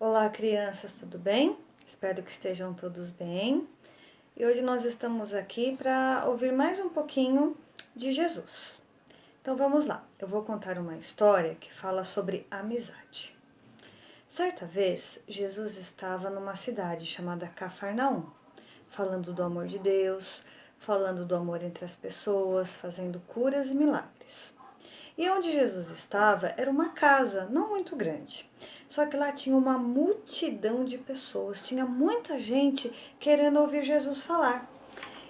Olá, crianças, tudo bem? Espero que estejam todos bem. E hoje nós estamos aqui para ouvir mais um pouquinho de Jesus. Então vamos lá, eu vou contar uma história que fala sobre amizade. Certa vez, Jesus estava numa cidade chamada Cafarnaum, falando do amor de Deus, falando do amor entre as pessoas, fazendo curas e milagres. E onde Jesus estava era uma casa, não muito grande. Só que lá tinha uma multidão de pessoas, tinha muita gente querendo ouvir Jesus falar.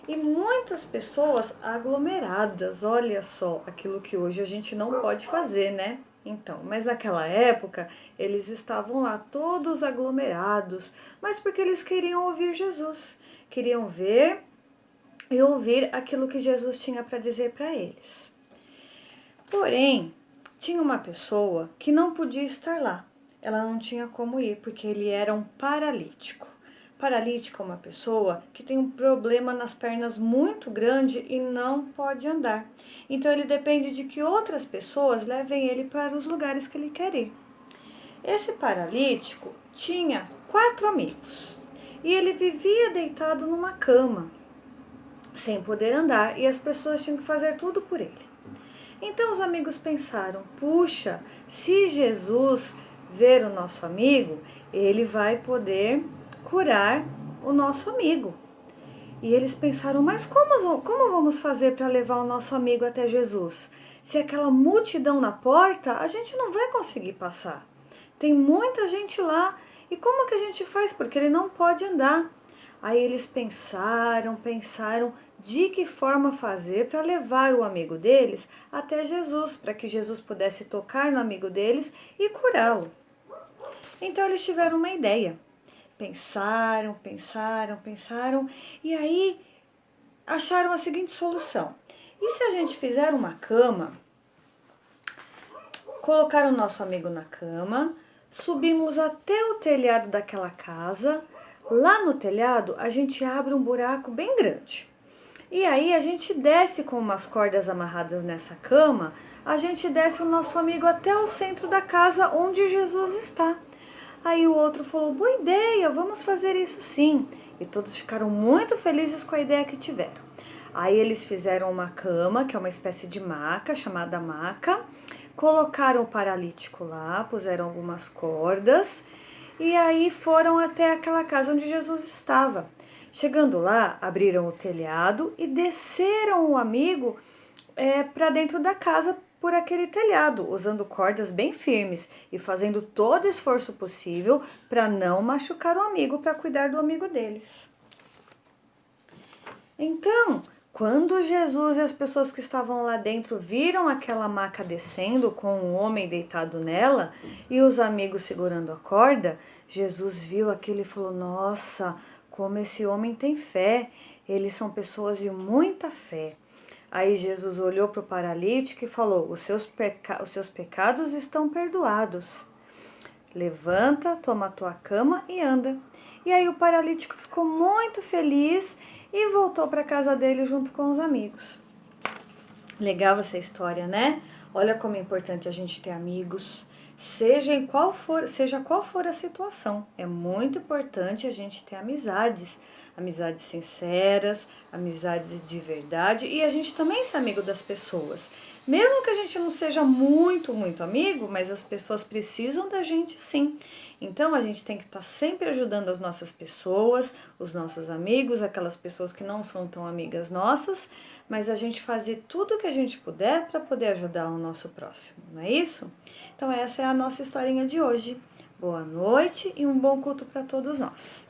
E muitas pessoas aglomeradas, olha só, aquilo que hoje a gente não pode fazer, né? Então, mas naquela época eles estavam lá todos aglomerados, mas porque eles queriam ouvir Jesus, queriam ver e ouvir aquilo que Jesus tinha para dizer para eles. Porém, tinha uma pessoa que não podia estar lá. Ela não tinha como ir porque ele era um paralítico. Paralítico é uma pessoa que tem um problema nas pernas muito grande e não pode andar. Então ele depende de que outras pessoas levem ele para os lugares que ele quer ir. Esse paralítico tinha 4 amigos e ele vivia deitado numa cama, sem poder andar, e as pessoas tinham que fazer tudo por ele. Então os amigos pensaram: puxa, se Jesus ver o nosso amigo, ele vai poder curar o nosso amigo. E eles pensaram: mas como vamos fazer para levar o nosso amigo até Jesus? Se aquela multidão na porta, a gente não vai conseguir passar. Tem muita gente lá. E como que a gente faz? Porque ele não pode andar. Aí eles pensaram de que forma fazer para levar o amigo deles até Jesus, para que Jesus pudesse tocar no amigo deles e curá-lo. Então eles tiveram uma ideia. Pensaram, e aí acharam a seguinte solução: e se a gente fizer uma cama, colocar o nosso amigo na cama, subimos até o telhado daquela casa, lá no telhado a gente abre um buraco bem grande. E aí a gente desce com umas cordas amarradas nessa cama, a gente desce o nosso amigo até o centro da casa onde Jesus está. Aí o outro falou: boa ideia, vamos fazer isso sim. E todos ficaram muito felizes com a ideia que tiveram. Aí eles fizeram uma cama, que é uma espécie de maca, chamada maca, colocaram o paralítico lá, puseram algumas cordas e aí foram até aquela casa onde Jesus estava. Chegando lá, abriram o telhado e desceram o amigo para dentro da casa por aquele telhado, usando cordas bem firmes e fazendo todo o esforço possível para não machucar o amigo, para cuidar do amigo deles. Então, quando Jesus e as pessoas que estavam lá dentro viram aquela maca descendo com um homem deitado nela e os amigos segurando a corda, Jesus viu aquilo e falou: nossa, como esse homem tem fé, eles são pessoas de muita fé. Aí Jesus olhou para o paralítico e falou: os seus pecados estão perdoados. Levanta, toma a tua cama e anda. E aí o paralítico ficou muito feliz e voltou para casa dele junto com os amigos. Legal essa história, né? Olha como é importante a gente ter amigos, seja qual for a situação. É muito importante a gente ter amizades, amizades sinceras, amizades de verdade e a gente também ser amigo das pessoas. Mesmo que a gente não seja muito amigo, mas as pessoas precisam da gente sim. Então a gente tem que estar sempre ajudando as nossas pessoas, os nossos amigos, aquelas pessoas que não são tão amigas nossas, mas a gente fazer tudo o que a gente puder para poder ajudar o nosso próximo, não é isso? Então essa é a nossa historinha de hoje. Boa noite e um bom culto para todos nós.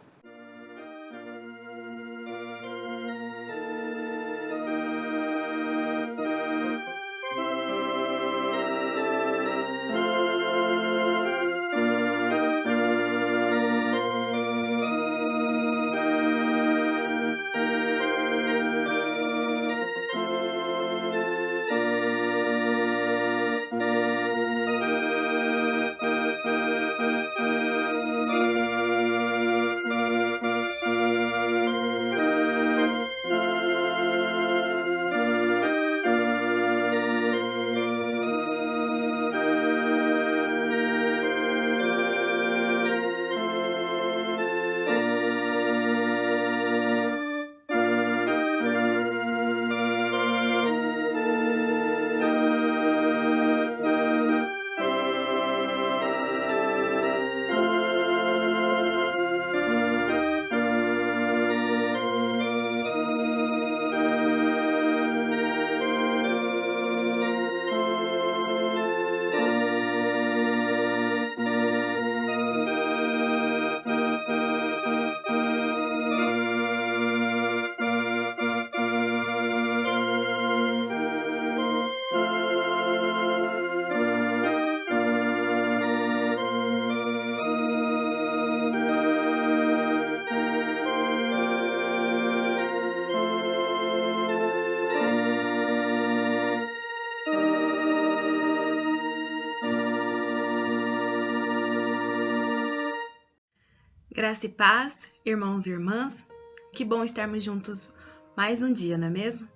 Graça e paz, irmãos e irmãs, que bom estarmos juntos mais um dia, não é mesmo?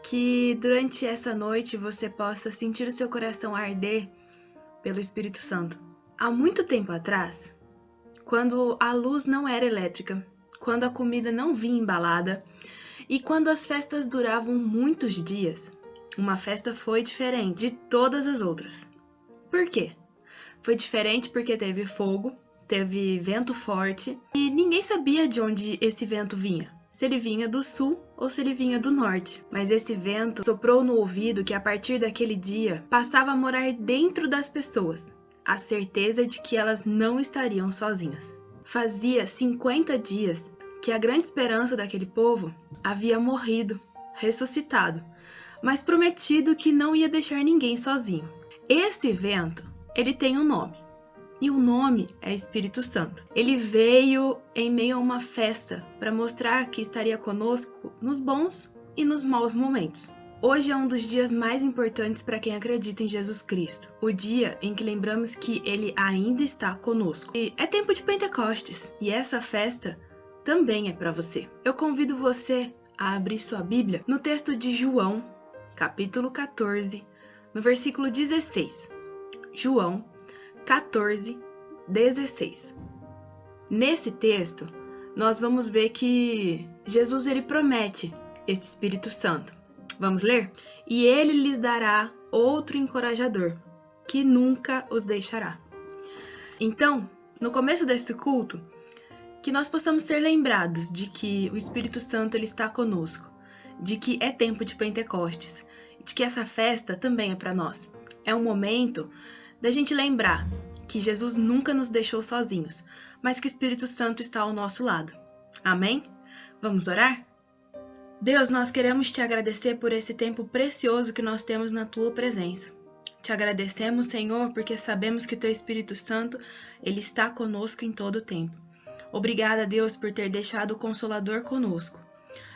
Que durante essa noite você possa sentir o seu coração arder pelo Espírito Santo. Há muito tempo atrás, quando a luz não era elétrica, quando a comida não vinha embalada e quando as festas duravam muitos dias, uma festa foi diferente de todas as outras. Por quê? Foi diferente porque teve fogo, teve vento forte e ninguém sabia de onde esse vento vinha. Se ele vinha do sul ou se ele vinha do norte. Mas esse vento soprou no ouvido que a partir daquele dia passava a morar dentro das pessoas a certeza de que elas não estariam sozinhas. Fazia 50 dias que a grande esperança daquele povo havia morrido, ressuscitado, mas prometido que não ia deixar ninguém sozinho. Esse vento, ele tem um nome. E o nome é Espírito Santo. Ele veio em meio a uma festa para mostrar que estaria conosco nos bons e nos maus momentos. Hoje é um dos dias mais importantes para quem acredita em Jesus Cristo. O dia em que lembramos que Ele ainda está conosco. E é tempo de Pentecostes. E essa festa também é para você. Eu convido você a abrir sua Bíblia no texto de João, capítulo 14, no versículo 16. João 14, 16. Nesse texto, nós vamos ver que Jesus ele promete esse Espírito Santo. Vamos ler? E ele lhes dará outro encorajador, que nunca os deixará. Então, no começo deste culto, que nós possamos ser lembrados de que o Espírito Santo ele está conosco, de que é tempo de Pentecostes, de que essa festa também é para nós. É um momento da gente lembrar que Jesus nunca nos deixou sozinhos, mas que o Espírito Santo está ao nosso lado. Amém? Vamos orar? Deus, nós queremos te agradecer por esse tempo precioso que nós temos na tua presença. Te agradecemos, Senhor, porque sabemos que o teu Espírito Santo, ele está conosco em todo o tempo. Obrigada, Deus, por ter deixado o Consolador conosco.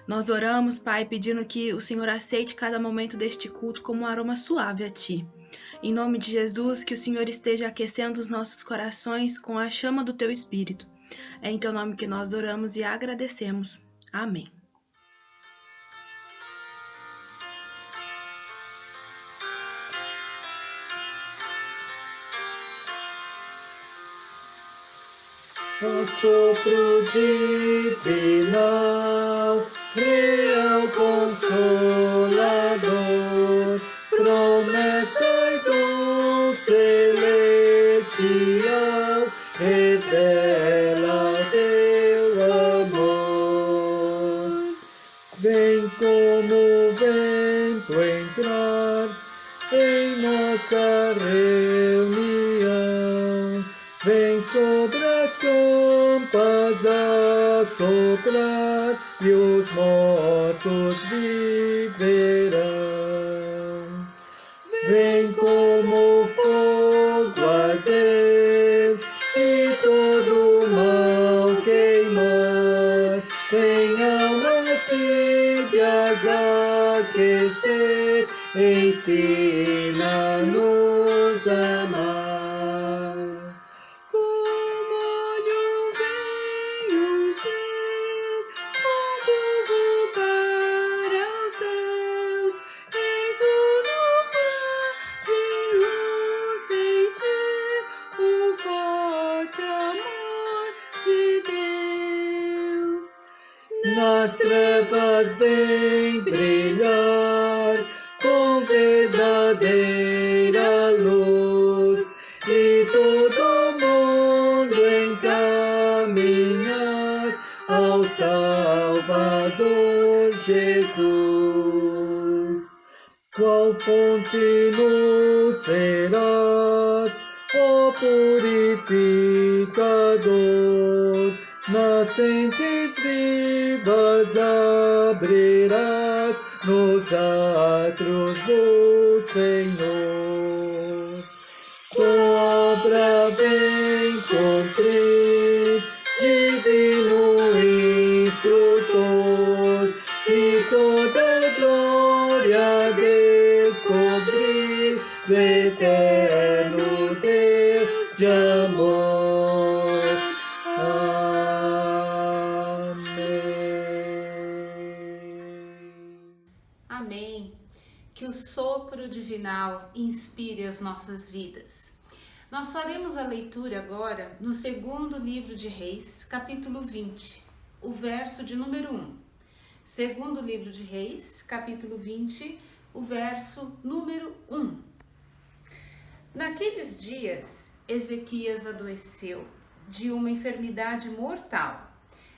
Nós oramos, Pai, pedindo que o Senhor aceite cada momento deste culto como um aroma suave a ti. Em nome de Jesus, que o Senhor esteja aquecendo os nossos corações com a chama do teu Espírito. É em teu nome que nós oramos e agradecemos. Amém. O sopro divinal, real consolador, promessa e dom celestial, revela teu amor. Vem como vento entrar em nossa reunião, vem sobre as campas a soprar e os mortos viverão. Vem como fogo arder e todo mal queimar. Vem almas tíbias aquecer, ensina-nos a amar. Nas trevas vem brilhar com verdadeira luz e todo mundo encaminhar ao Salvador Jesus. Qual fonte nos serás, ó purificador, nascentes vivas abrirás nos atrios do Senhor. Tua obra vem cumprir, divino instrutor, e toda glória descobrir do eterno Deus de amor. especial inspire as nossas vidas. Nós faremos a leitura agora no segundo livro de Reis, capítulo 20, o verso de número 1. Segundo livro de Reis, capítulo 20, o verso número 1. Naqueles dias, Ezequias adoeceu de uma enfermidade mortal.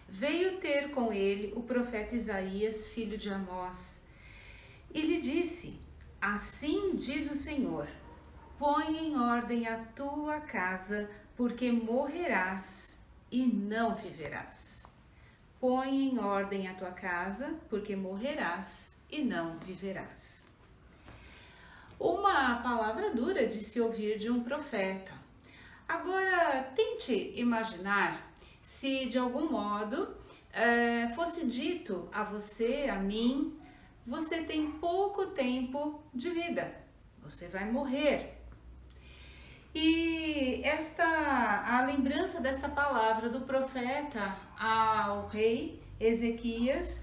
Veio ter com ele o profeta Isaías, filho de Amós, e lhe disse: assim diz o Senhor, põe em ordem a tua casa, porque morrerás e não viverás. Põe em ordem a tua casa, porque morrerás e não viverás. Uma palavra dura de se ouvir de um profeta. Agora, tente imaginar se de algum modo fosse dito a você, a mim, você tem pouco tempo de vida, você vai morrer. E a lembrança desta palavra do profeta ao rei Ezequias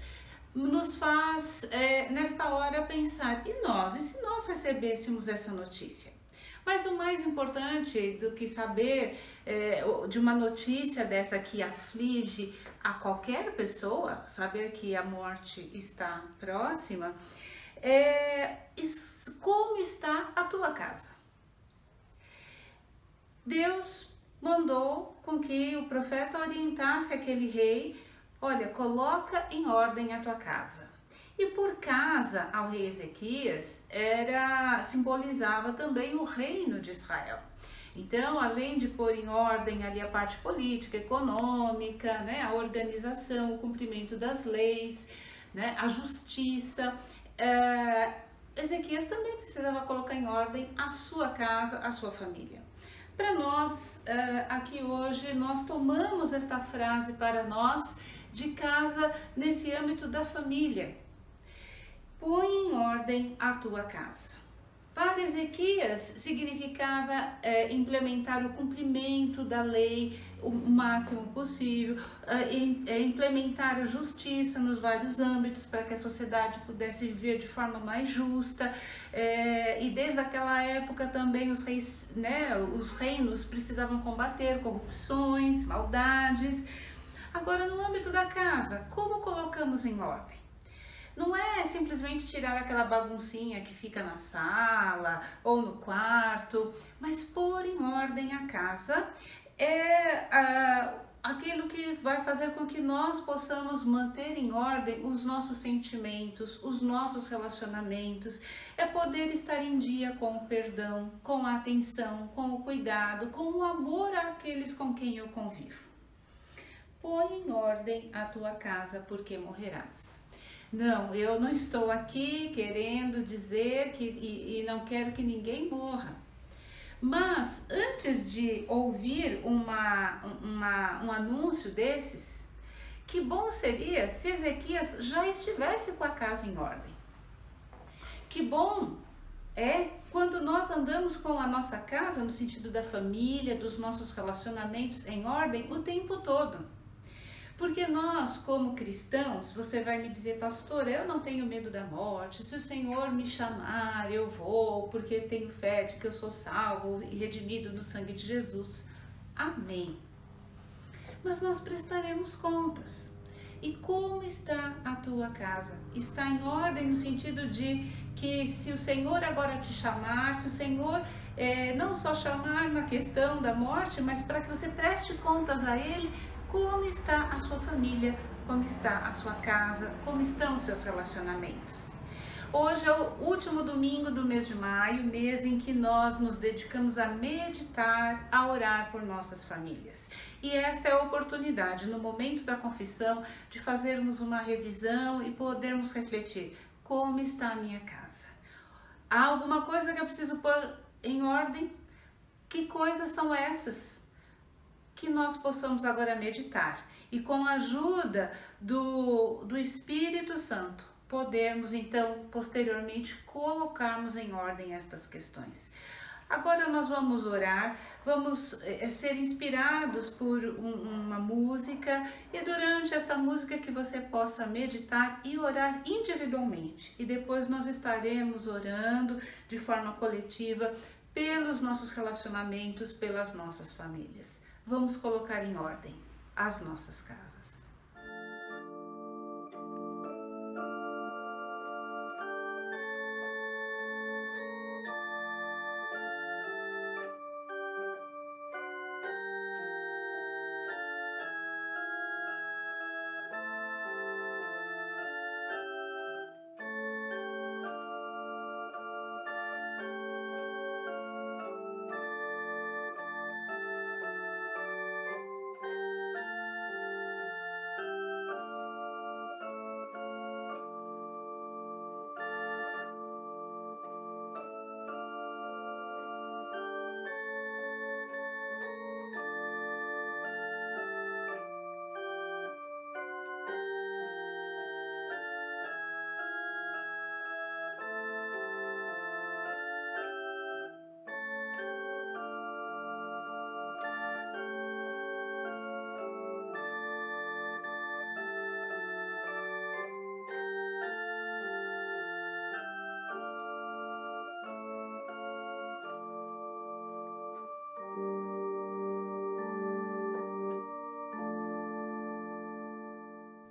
nos faz, nesta hora, pensar, e se nós recebêssemos essa notícia? Mas o mais importante do que saber de uma notícia dessa que aflige a qualquer pessoa, saber que a morte está próxima, como está a tua casa? Deus mandou com que o profeta orientasse aquele rei: olha, coloca em ordem a tua casa. E por casa ao rei Ezequias simbolizava também o reino de Israel. Então, além de pôr em ordem ali a parte política, econômica, né, a organização, o cumprimento das leis, né, a justiça, Ezequias também precisava colocar em ordem a sua casa, a sua família. Para nós, aqui hoje, nós tomamos esta frase para nós de casa nesse âmbito da família. Põe em ordem a tua casa. Para Ezequias, significava implementar o cumprimento da lei o máximo possível, implementar a justiça nos vários âmbitos para que a sociedade pudesse viver de forma mais justa. E desde aquela época também os reis, né, os reinos precisavam combater corrupções, maldades. Agora, no âmbito da casa, como colocamos em ordem? Não é simplesmente tirar aquela baguncinha que fica na sala ou no quarto, mas pôr em ordem a casa aquilo que vai fazer com que nós possamos manter em ordem os nossos sentimentos, os nossos relacionamentos, é poder estar em dia com o perdão, com a atenção, com o cuidado, com o amor àqueles com quem eu convivo. Põe em ordem a tua casa, porque morrerás. Não, eu não estou aqui querendo dizer e não quero que ninguém morra. Mas antes de ouvir um anúncio desses, que bom seria se Ezequias já estivesse com a casa em ordem. Que bom é quando nós andamos com a nossa casa, no sentido da família, dos nossos relacionamentos em ordem o tempo todo. Porque nós, como cristãos, você vai me dizer, pastor, eu não tenho medo da morte, se o Senhor me chamar, eu vou, porque eu tenho fé de que eu sou salvo e redimido no sangue de Jesus. Amém. Mas nós prestaremos contas. E como está a tua casa? Está em ordem no sentido de que se o Senhor agora te chamar, se o Senhor não só chamar na questão da morte, mas para que você preste contas a Ele, como está a sua família, como está a sua casa, como estão os seus relacionamentos. Hoje é o último domingo do mês de maio, mês em que nós nos dedicamos a meditar, a orar por nossas famílias. E esta é a oportunidade, no momento da confissão, de fazermos uma revisão e podermos refletir: como está a minha casa? Há alguma coisa que eu preciso pôr em ordem? Que coisas são essas? Que nós possamos agora meditar e, com a ajuda do Espírito Santo, podermos então posteriormente colocarmos em ordem estas questões. Agora nós vamos orar, vamos ser inspirados por uma música, e durante esta música que você possa meditar e orar individualmente. E depois nós estaremos orando de forma coletiva pelos nossos relacionamentos, pelas nossas famílias. Vamos colocar em ordem as nossas casas.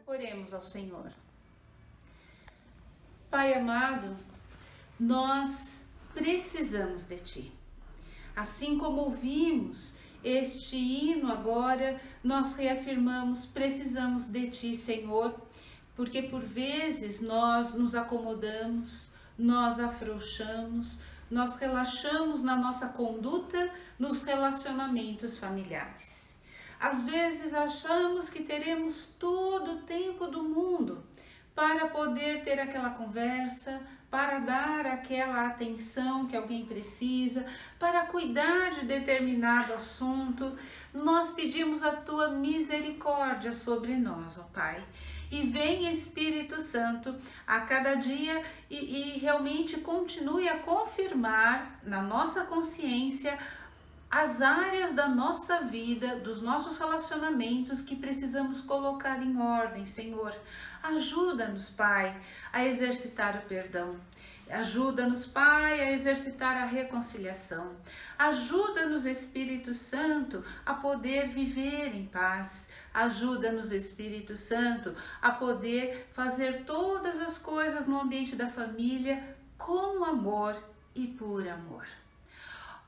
Oremos ao Senhor. Pai amado, nós precisamos de Ti. Assim como ouvimos este hino agora, nós reafirmamos, precisamos de Ti, Senhor, porque por vezes nós nos acomodamos, nós afrouxamos, nós relaxamos na nossa conduta, nos relacionamentos familiares. Às vezes achamos que teremos todo o tempo do mundo para poder ter aquela conversa, para dar aquela atenção que alguém precisa, para cuidar de determinado assunto. Nós pedimos a Tua misericórdia sobre nós, ó Pai. E vem Espírito Santo a cada dia e realmente continue a confirmar na nossa consciência as áreas da nossa vida, dos nossos relacionamentos que precisamos colocar em ordem, Senhor. Ajuda-nos, Pai, a exercitar o perdão. Ajuda-nos, Pai, a exercitar a reconciliação. Ajuda-nos, Espírito Santo, a poder viver em paz. Ajuda-nos, Espírito Santo, a poder fazer todas as coisas no ambiente da família com amor e por amor.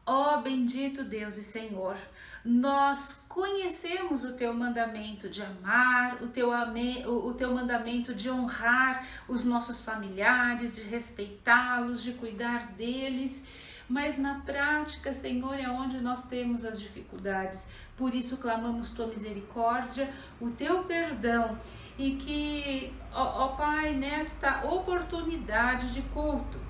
Ó bendito Deus e Senhor, nós conhecemos o Teu mandamento de amar, o teu mandamento de honrar os nossos familiares, de respeitá-los, de cuidar deles, mas na prática, Senhor, é onde nós temos as dificuldades. Por isso clamamos Tua misericórdia, o Teu perdão, e que, ó Pai, nesta oportunidade de culto,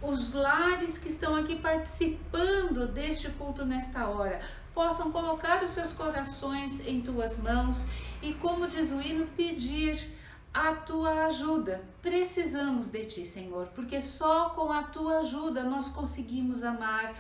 os lares que estão aqui participando deste culto nesta hora possam colocar os seus corações em Tuas mãos e, como diz o hino, pedir a Tua ajuda. Precisamos de Ti, Senhor, porque só com a Tua ajuda nós conseguimos amar,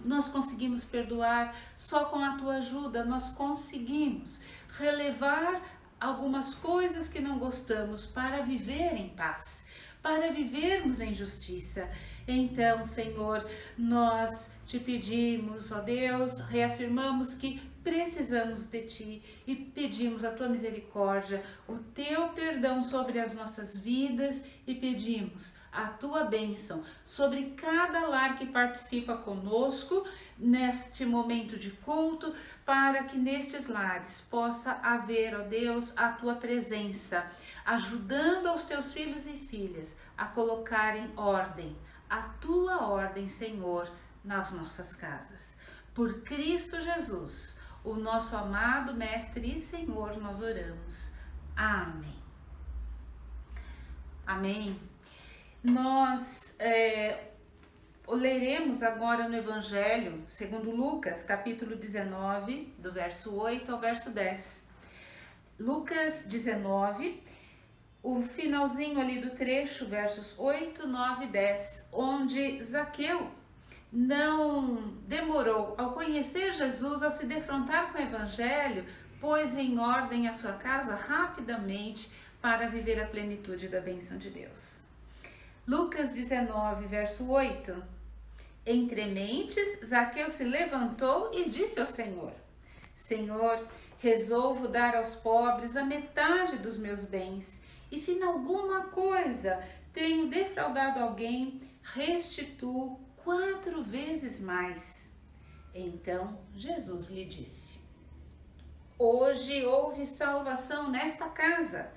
nós conseguimos perdoar, só com a Tua ajuda nós conseguimos relevar algumas coisas que não gostamos para viver em paz, para vivermos em justiça. Então, Senhor, nós Te pedimos, ó Deus, reafirmamos que precisamos de Ti e pedimos a Tua misericórdia, o Teu perdão sobre as nossas vidas e pedimos a Tua bênção sobre cada lar que participa conosco neste momento de culto, para que nestes lares possa haver, ó Deus, a Tua presença, ajudando aos Teus filhos e filhas a colocar em ordem a Tua ordem, Senhor, nas nossas casas. Por Cristo Jesus, o nosso amado Mestre e Senhor, nós oramos. Amém. Amém. Nós leremos agora no Evangelho, segundo Lucas, capítulo 19, do verso 8 ao verso 10. Lucas 19, o finalzinho ali do trecho, versos 8, 9 e 10, onde Zaqueu não demorou ao conhecer Jesus, ao se defrontar com o Evangelho, pôs em ordem a sua casa rapidamente para viver a plenitude da bênção de Deus. Lucas 19, verso 8. Entre mentes, Zaqueu se levantou e disse ao Senhor: Senhor, resolvo dar aos pobres a metade dos meus bens, e se em alguma coisa tenho defraudado alguém, restituo 4 vezes mais. Então Jesus lhe disse: Hoje houve salvação nesta casa,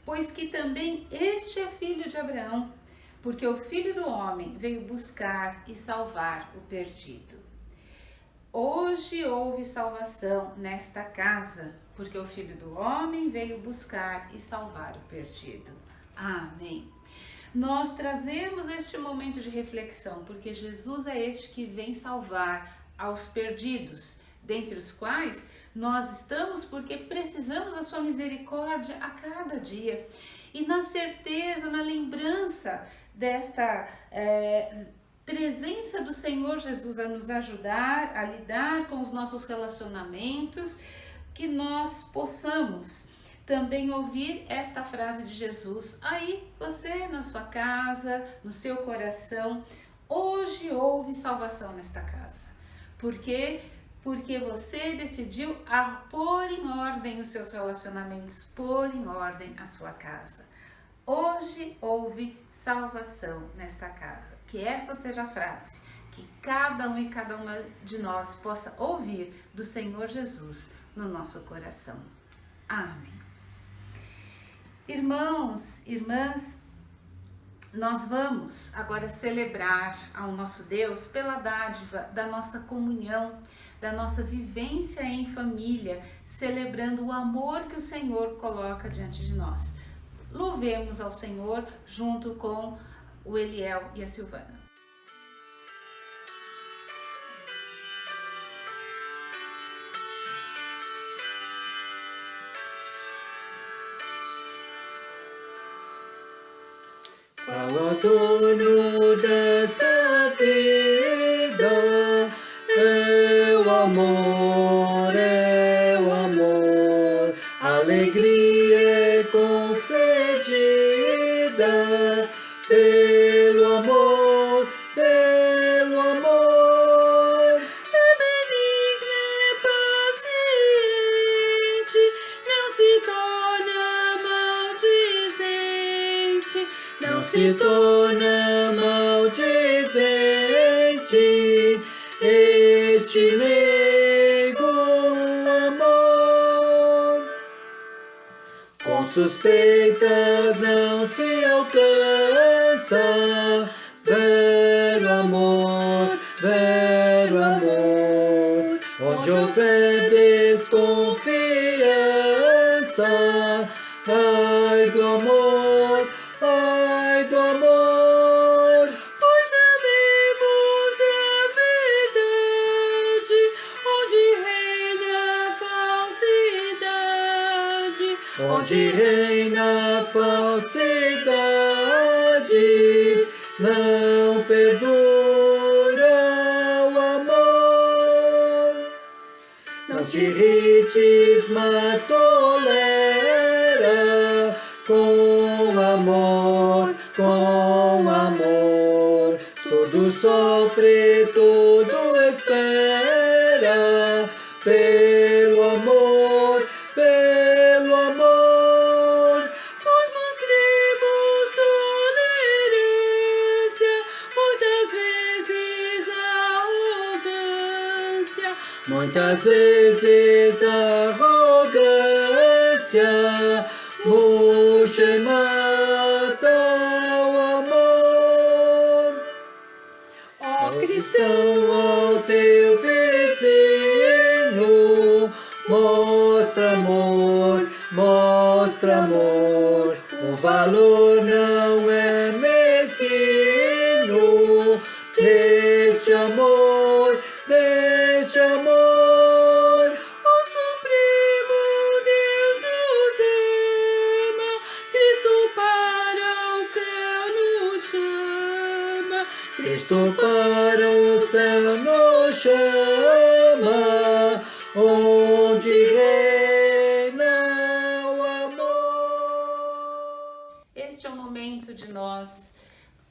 pois que também este é filho de Abraão, porque o Filho do Homem veio buscar e salvar o perdido. Hoje houve salvação nesta casa, porque o Filho do Homem veio buscar e salvar o perdido. Amém. Nós trazemos este momento de reflexão, porque Jesus é este que vem salvar aos perdidos, dentre os quais nós estamos porque precisamos da sua misericórdia a cada dia. E na certeza, na lembrança desta presença do Senhor Jesus a nos ajudar a lidar com os nossos relacionamentos, que nós possamos também ouvir esta frase de Jesus aí, você na sua casa, no seu coração: hoje houve salvação nesta casa. Por quê? Porque você decidiu pôr em ordem os seus relacionamentos, pôr em ordem a sua casa. Hoje houve salvação nesta casa. Que esta seja a frase que cada um e cada uma de nós possa ouvir do Senhor Jesus no nosso coração. Amém. Irmãos, irmãs, nós vamos agora celebrar ao nosso Deus pela dádiva da nossa comunhão, da nossa vivência em família, celebrando o amor que o Senhor coloca diante de nós. Louvemos ao Senhor junto com o Eliel e a Silvana. Qual a dono desta vida é o amor, alegria é concedida pelo amor, é benigna, é paciente, não se torna maldizente, não se torna maldizente, este meigo amor. Com suspeitas não se alcança vero amor, onde houver desconfiança, ai do amor, pois amemos a verdade, onde reina a falsidade, não perdura o amor. Não te irrites, mas tolera com amor, tudo sofre, tudo espera, pelo amor, pois mostremos tolerância, muitas vezes arrogância, murcha e mata o amor. Ó cristão, ao teu vizinho, mostra amor, o valor não é mesquinho deste amor, o Supremo Deus nos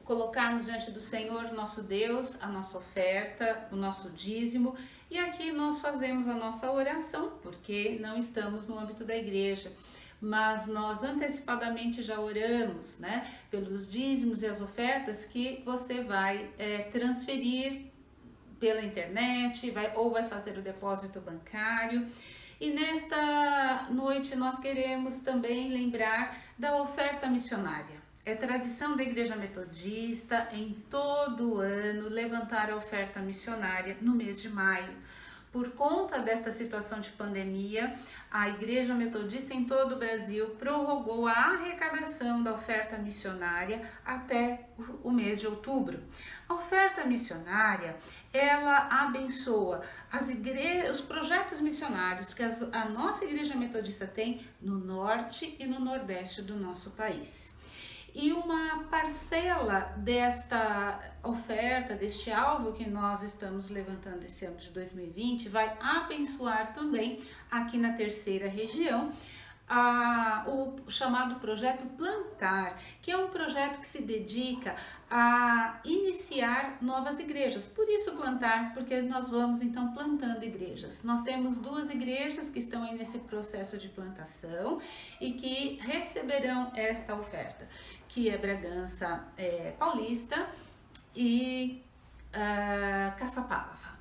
colocarmos diante do Senhor, nosso Deus, a nossa oferta, o nosso dízimo, e aqui nós fazemos a nossa oração, porque não estamos no âmbito da igreja, mas nós antecipadamente já oramos, né, pelos dízimos e as ofertas que você vai transferir pela internet, ou vai fazer o depósito bancário. E nesta noite nós queremos também lembrar da oferta missionária. É tradição da Igreja Metodista em todo ano levantar a oferta missionária no mês de maio. Por conta desta situação de pandemia, a Igreja Metodista em todo o Brasil prorrogou a arrecadação da oferta missionária até o mês de outubro. A oferta missionária, ela abençoa os projetos missionários que a nossa Igreja Metodista tem no norte e no nordeste do nosso país. E uma parcela desta oferta, deste alvo que nós estamos levantando esse ano de 2020, vai abençoar também aqui na terceira região o chamado projeto Plantar, que é um projeto que se dedica a iniciar novas igrejas. Por isso plantar, porque nós vamos então plantando igrejas. Nós temos 2 igrejas que estão aí nesse processo de plantação e que receberão esta oferta, que é Bragança Paulista e Caçapava.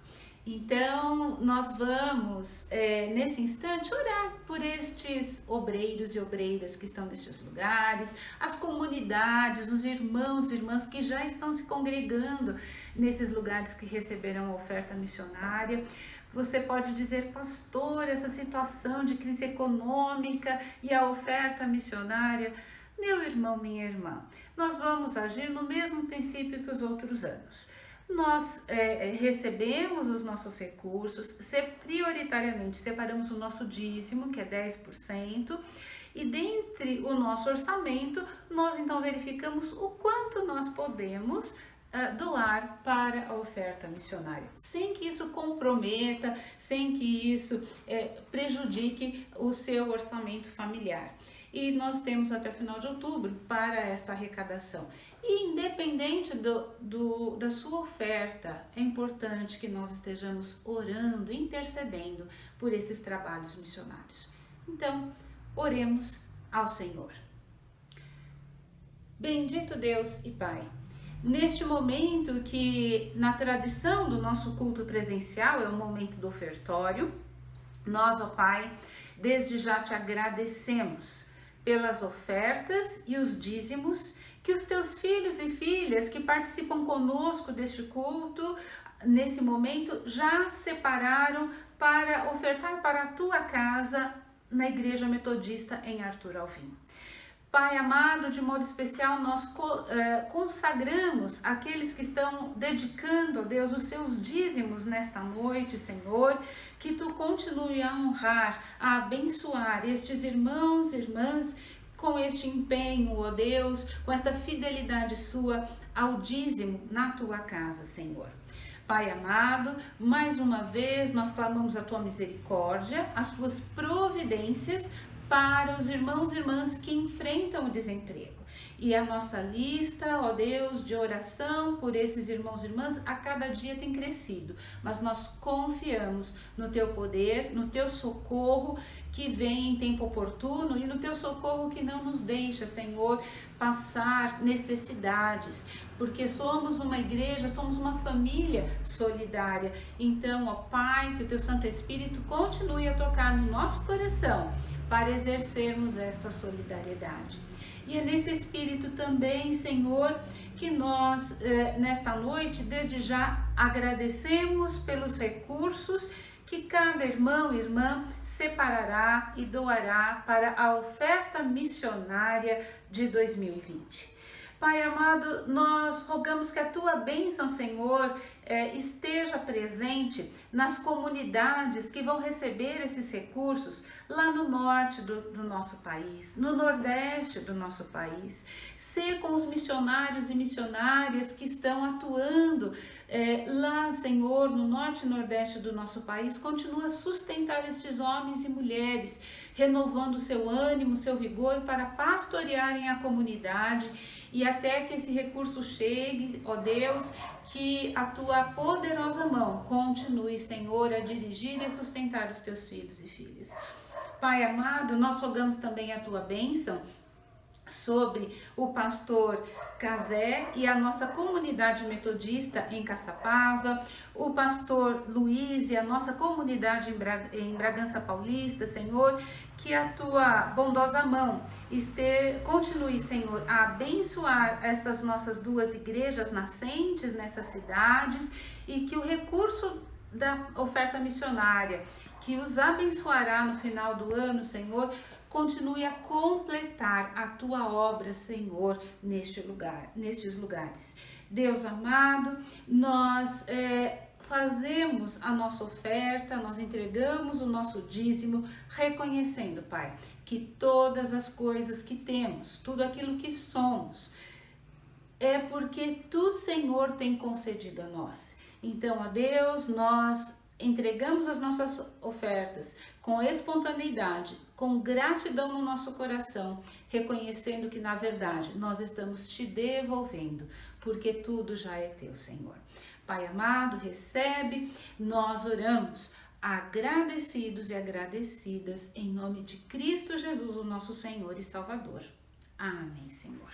Então, nós vamos, nesse instante, orar por estes obreiros e obreiras que estão nestes lugares, as comunidades, os irmãos e irmãs que já estão se congregando nesses lugares que receberão a oferta missionária. Você pode dizer, pastor, essa situação de crise econômica e a oferta missionária. Meu irmão, minha irmã, nós vamos agir no mesmo princípio que os outros anos. Nós recebemos os nossos recursos, prioritariamente separamos o nosso dízimo, que é 10%, e dentre o nosso orçamento, nós então verificamos o quanto nós podemos doar para a oferta missionária, sem que isso comprometa, sem que isso prejudique o seu orçamento familiar. E nós temos até o final de outubro para esta arrecadação. E independente da sua oferta, é importante que nós estejamos orando, intercedendo por esses trabalhos missionários. Então, oremos ao Senhor. Bendito Deus e Pai, neste momento que na tradição do nosso culto presencial é o momento do ofertório, nós, ó Pai, desde já te agradecemos pelas ofertas e os dízimos que os teus filhos e filhas que participam conosco deste culto, nesse momento, já separaram para ofertar para a tua casa na Igreja Metodista em Arthur Alvim. Pai amado, de modo especial, nós consagramos aqueles que estão dedicando a Deus os seus dízimos nesta noite, Senhor, que Tu continue a honrar, a abençoar estes irmãos e irmãs com este empenho, ó Deus, com esta fidelidade Sua ao dízimo na Tua casa, Senhor. Pai amado, mais uma vez nós clamamos a Tua misericórdia, as Tuas providências para os irmãos e irmãs que enfrentam o desemprego. E a nossa lista, ó Deus, de oração por esses irmãos e irmãs a cada dia tem crescido, mas nós confiamos no Teu poder, no Teu socorro que vem em tempo oportuno e no Teu socorro que não nos deixa, Senhor, passar necessidades, porque somos uma igreja, somos uma família solidária. Então, ó Pai, que o Teu Santo Espírito continue a tocar no nosso coração para exercermos esta solidariedade. E é nesse espírito também, Senhor, que nós, nesta noite, desde já agradecemos pelos recursos que cada irmão e irmã separará e doará para a oferta missionária de 2020. Pai amado, nós rogamos que a Tua bênção, Senhor, esteja presente nas comunidades que vão receber esses recursos lá no norte do nosso país, no nordeste do nosso país. Ser com os missionários e missionárias que estão atuando lá, Senhor, no norte e nordeste do nosso país. Continua a sustentar estes homens e mulheres, renovando seu ânimo, seu vigor para pastorearem a comunidade, e até que esse recurso chegue, ó Deus, que a tua poderosa mão continue, Senhor, a dirigir e sustentar os teus filhos e filhas. Pai amado, nós rogamos também a tua bênção sobre o pastor Casé e a nossa comunidade metodista em Caçapava, o pastor Luiz e a nossa comunidade em Bragança Paulista, Senhor, que a tua bondosa mão continue, Senhor, a abençoar estas nossas duas igrejas nascentes nessas cidades, e que o recurso da oferta missionária, que os abençoará no final do ano, Senhor, continue a completar a tua obra, Senhor, nestes lugares. Deus amado, nós fazemos a nossa oferta, nós entregamos o nosso dízimo, reconhecendo, Pai, que todas as coisas que temos, tudo aquilo que somos, é porque tu, Senhor, tem concedido a nós. Então, ó Deus, nós entregamos as nossas ofertas com espontaneidade, com gratidão no nosso coração, reconhecendo que, na verdade, nós estamos te devolvendo, porque tudo já é teu, Senhor. Pai amado, recebe, nós oramos agradecidos e agradecidas em nome de Cristo Jesus, o nosso Senhor e Salvador. Amém, Senhor.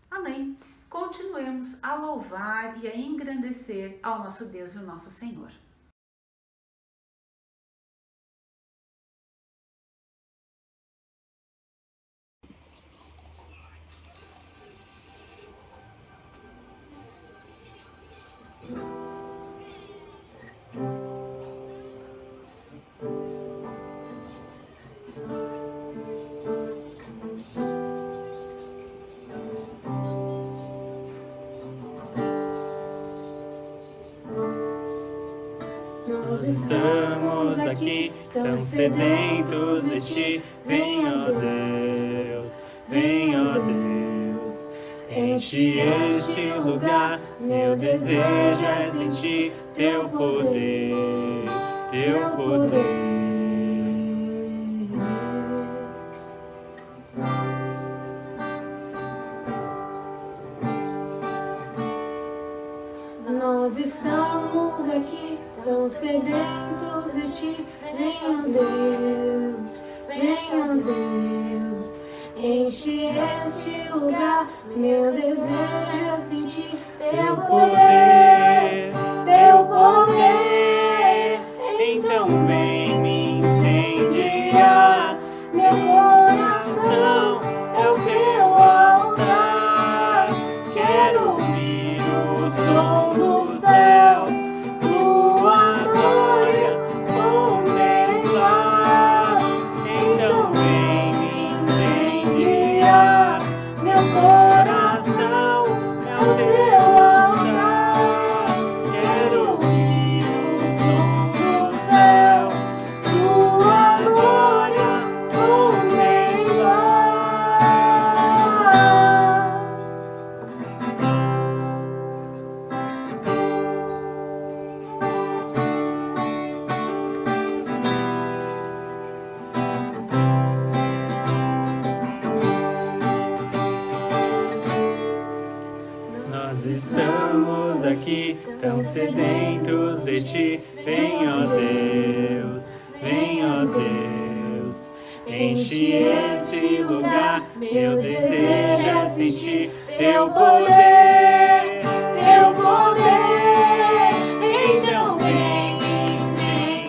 Amém. Continuemos a louvar e a engrandecer ao nosso Deus e ao nosso Senhor. Nós estamos aqui, tão sedentos de ti. Vem, ó Deus, vem, ó Deus. Enche este lugar, meu desejo é sentir teu poder, teu poder. Nós estamos aqui, tão sedentos de ti. Venha Deus, venha Deus. Enche este lugar, meu desejo é sentir teu poder, teu poder. Então vem me incendiar, meu coração é o teu altar. Quero ouvir o som do céu, tua glória contemplar. Então vem me incendiar, meu coração é o teu altar. Quero ouvir o som do céu, tua glória contemplar. Nós estamos aqui, tão sedentos de ti. Vem, ó Deus, vem, ó Deus. Enche este lugar, meu desejo é sentir teu poder, teu poder. Então vem me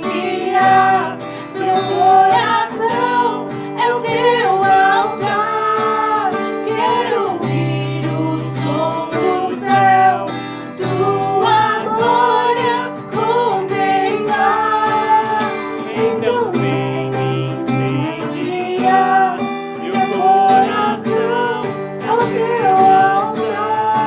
incendiar, meu coração é o teu altar. Quero ouvir o som do céu, tua glória contemplar. Então vem me incendiar, meu coração é o teu altar.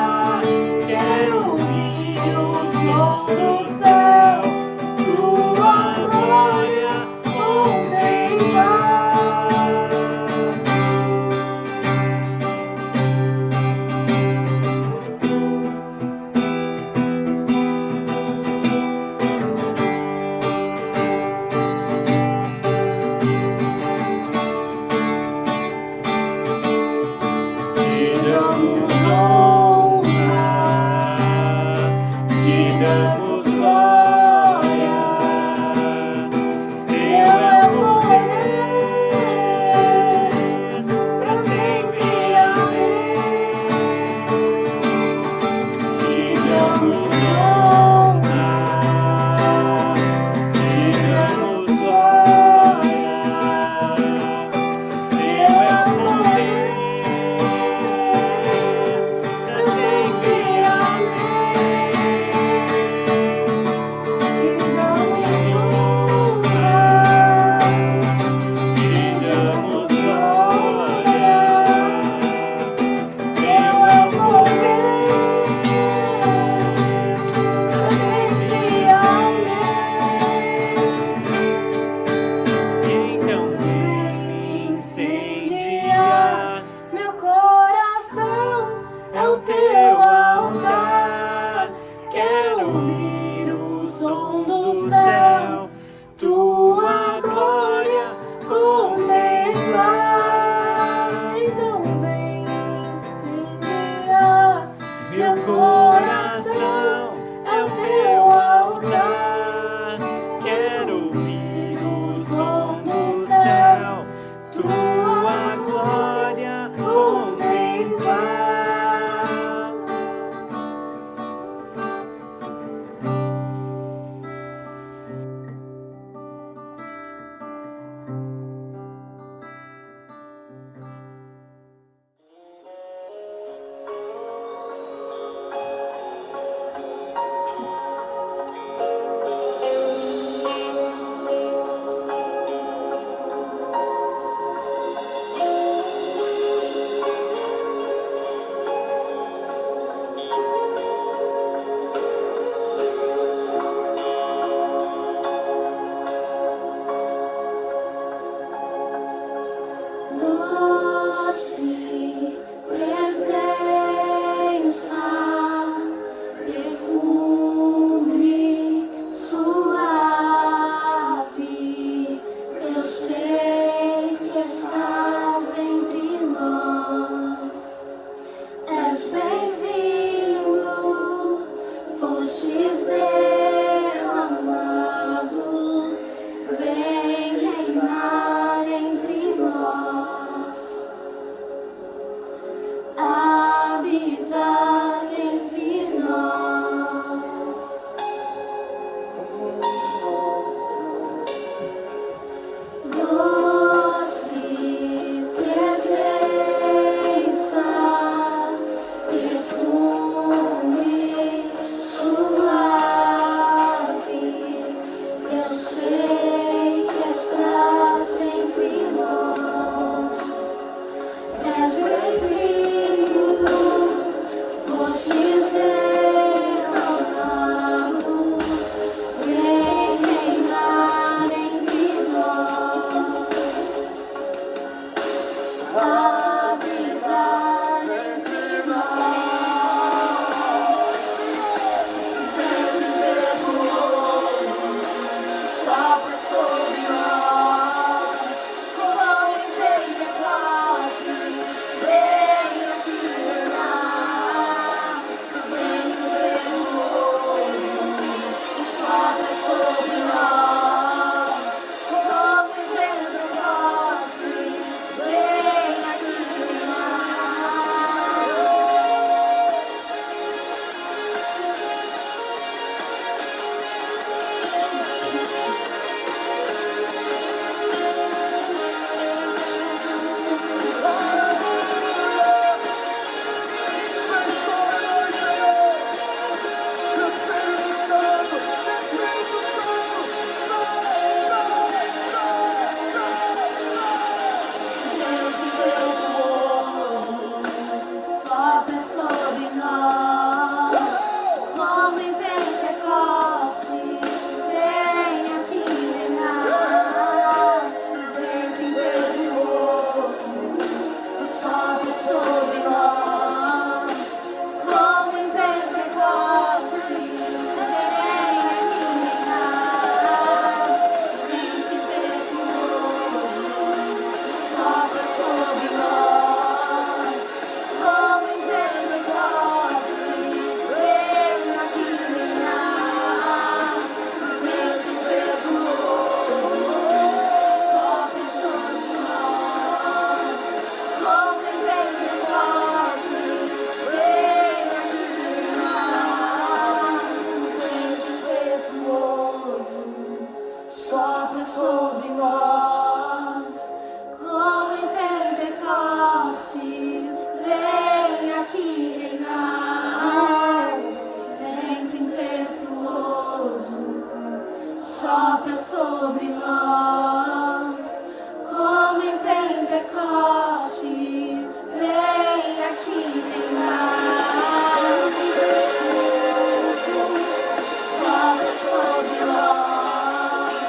sopra sobre nós, como em Pentecostes, vem aqui reinar. Vento impetuoso, sopra sobre nós, como em Pentecostes, vem aqui reinar. Sopra sobre nós,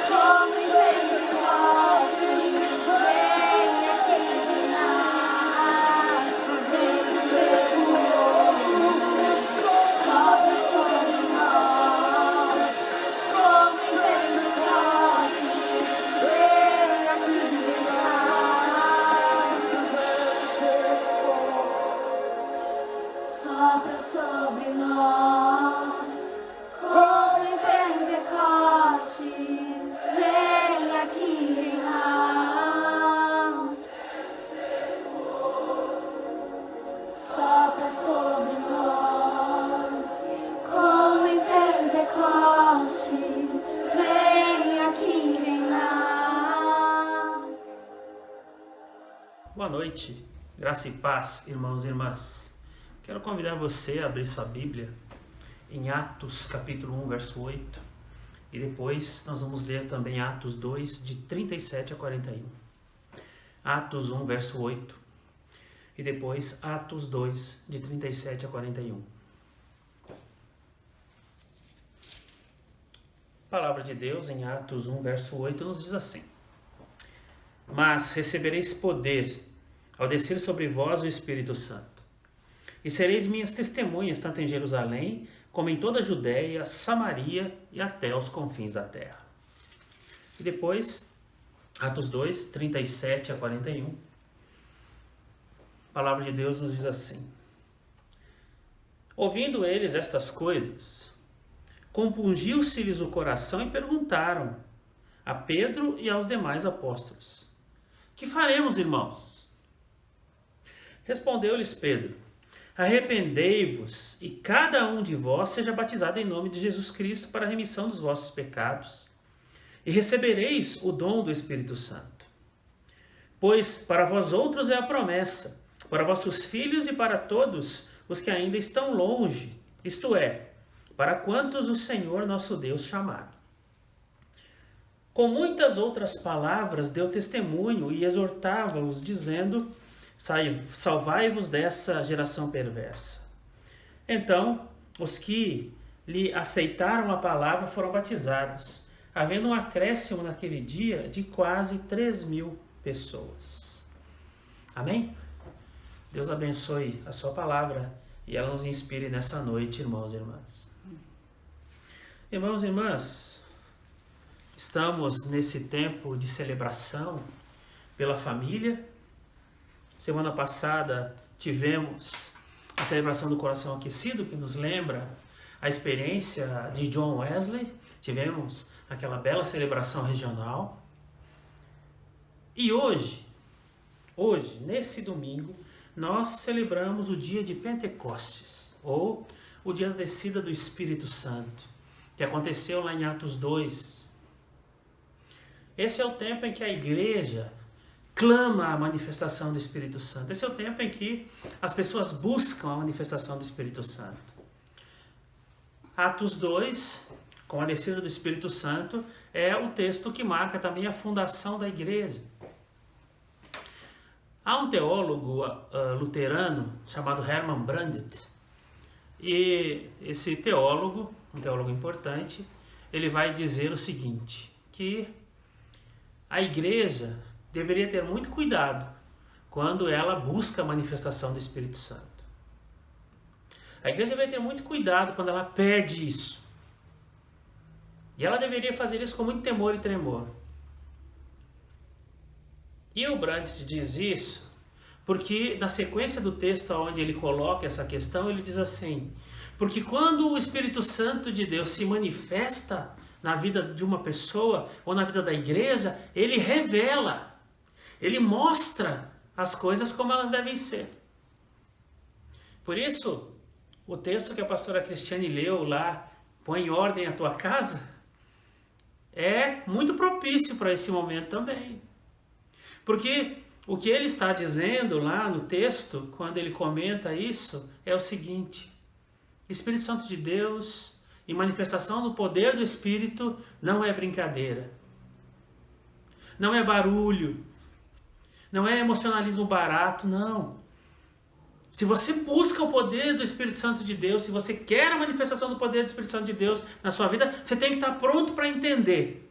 como em Pentecostes, vem aqui reinar. Vento impetuoso, sopra sobre nós, como em Pentecostes, vem aqui reinar. Sopra sobre nós, como em Pentecostes, vem aqui reinar. Sopra sobre nós, como em Pentecostes, vem aqui reinar. Boa noite, graça e paz, irmãos e irmãs. Quero convidar você a abrir sua Bíblia em Atos capítulo 1, verso 8. E depois nós vamos ler também Atos 2, de 37 a 41. Atos 1, verso 8. E depois Atos 2, de 37 a 41. A palavra de Deus em Atos 1, verso 8 nos diz assim: Mas recebereis poder ao descer sobre vós o Espírito Santo, e sereis minhas testemunhas tanto em Jerusalém, como em toda a Judéia, Samaria e até os confins da terra. E depois, Atos 2, 37 a 41, a palavra de Deus nos diz assim: Ouvindo eles estas coisas, compungiu-se-lhes o coração e perguntaram a Pedro e aos demais apóstolos: Que faremos, irmãos? Respondeu-lhes Pedro: Arrependei-vos e cada um de vós seja batizado em nome de Jesus Cristo para a remissão dos vossos pecados, e recebereis o dom do Espírito Santo. Pois para vós outros é a promessa, para vossos filhos e para todos os que ainda estão longe, isto é, para quantos o Senhor nosso Deus chamar. Com muitas outras palavras deu testemunho e exortava-os, dizendo: Salvai-vos dessa geração perversa. Então, os que lhe aceitaram a palavra foram batizados, havendo um acréscimo naquele dia de quase 3.000 pessoas. Amém? Deus abençoe a sua palavra e ela nos inspire nessa noite, irmãos e irmãs. Irmãos e irmãs, estamos nesse tempo de celebração pela família. Semana passada tivemos a celebração do Coração Aquecido, que nos lembra a experiência de John Wesley. Tivemos aquela bela celebração regional. E hoje, nesse domingo, nós celebramos o dia de Pentecostes, ou o dia da descida do Espírito Santo, que aconteceu lá em Atos 2. Esse é o tempo em que a igreja clama a manifestação do Espírito Santo. Esse é o tempo em que as pessoas buscam a manifestação do Espírito Santo. Atos 2, com a descida do Espírito Santo, é o texto que marca também a fundação da igreja. Há um teólogo luterano chamado Hermann Brandt, e esse teólogo, um teólogo importante, ele vai dizer o seguinte, que a igreja deveria ter muito cuidado quando ela busca a manifestação do Espírito Santo. A igreja deveria ter muito cuidado quando ela pede isso. E ela deveria fazer isso com muito temor e tremor. E o Brandt diz isso porque na sequência do texto onde ele coloca essa questão, ele diz assim: porque quando o Espírito Santo de Deus se manifesta na vida de uma pessoa ou na vida da igreja, ele revela, ele mostra as coisas como elas devem ser. Por isso, o texto que a pastora Cristiane leu lá, põe em ordem a tua casa, é muito propício para esse momento também. Porque o que ele está dizendo lá no texto, quando ele comenta isso, é o seguinte: Espírito Santo de Deus e manifestação do poder do Espírito não é brincadeira, não é barulho, não é emocionalismo barato, não. Se você busca o poder do Espírito Santo de Deus, se você quer a manifestação do poder do Espírito Santo de Deus na sua vida, você tem que estar pronto para entender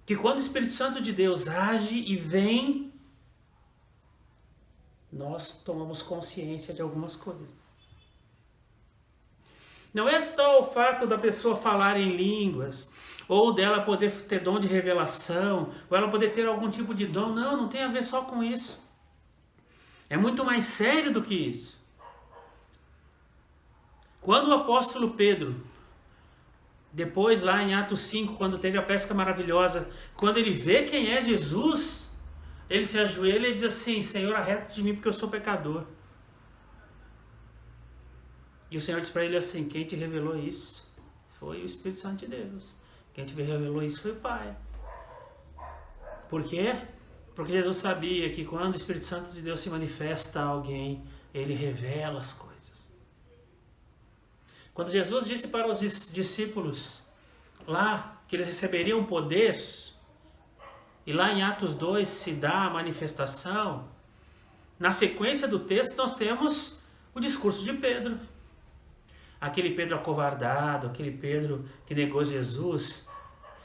que quando o Espírito Santo de Deus age e vem, nós tomamos consciência de algumas coisas. Não é só o fato da pessoa falar em línguas, ou dela poder ter dom de revelação, ou ela poder ter algum tipo de dom. Não, não tem a ver só com isso. É muito mais sério do que isso. Quando o apóstolo Pedro, depois lá em Atos 5, quando teve a pesca maravilhosa, quando ele vê quem é Jesus, ele se ajoelha e diz assim: Senhor, arreta de mim porque eu sou pecador. E o Senhor diz para ele assim: quem te revelou isso foi o Espírito Santo de Deus. Quem te revelou isso foi o Pai. Por quê? Porque Jesus sabia que quando o Espírito Santo de Deus se manifesta a alguém, ele revela as coisas. Quando Jesus disse para os discípulos lá que eles receberiam poder, e lá em Atos 2 se dá a manifestação, na sequência do texto nós temos o discurso de Pedro. Aquele Pedro acovardado, aquele Pedro que negou Jesus,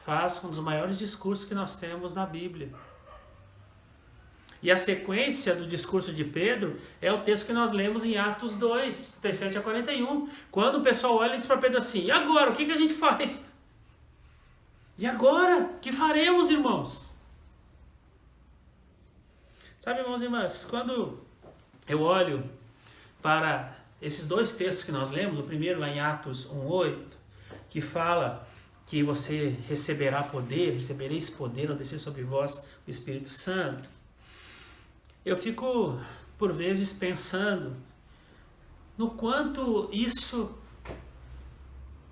faz um dos maiores discursos que nós temos na Bíblia. E a sequência do discurso de Pedro é o texto que nós lemos em Atos 2, 37 a 41, quando o pessoal olha e diz para Pedro assim: e agora? O que a gente faz? E agora? O que faremos, irmãos? Sabe, irmãos e irmãs, quando eu olho para esses dois textos que nós lemos, o primeiro lá em Atos 1:8, que fala que você receberá poder, recebereis poder ao descer sobre vós o Espírito Santo, eu fico, por vezes, pensando no quanto isso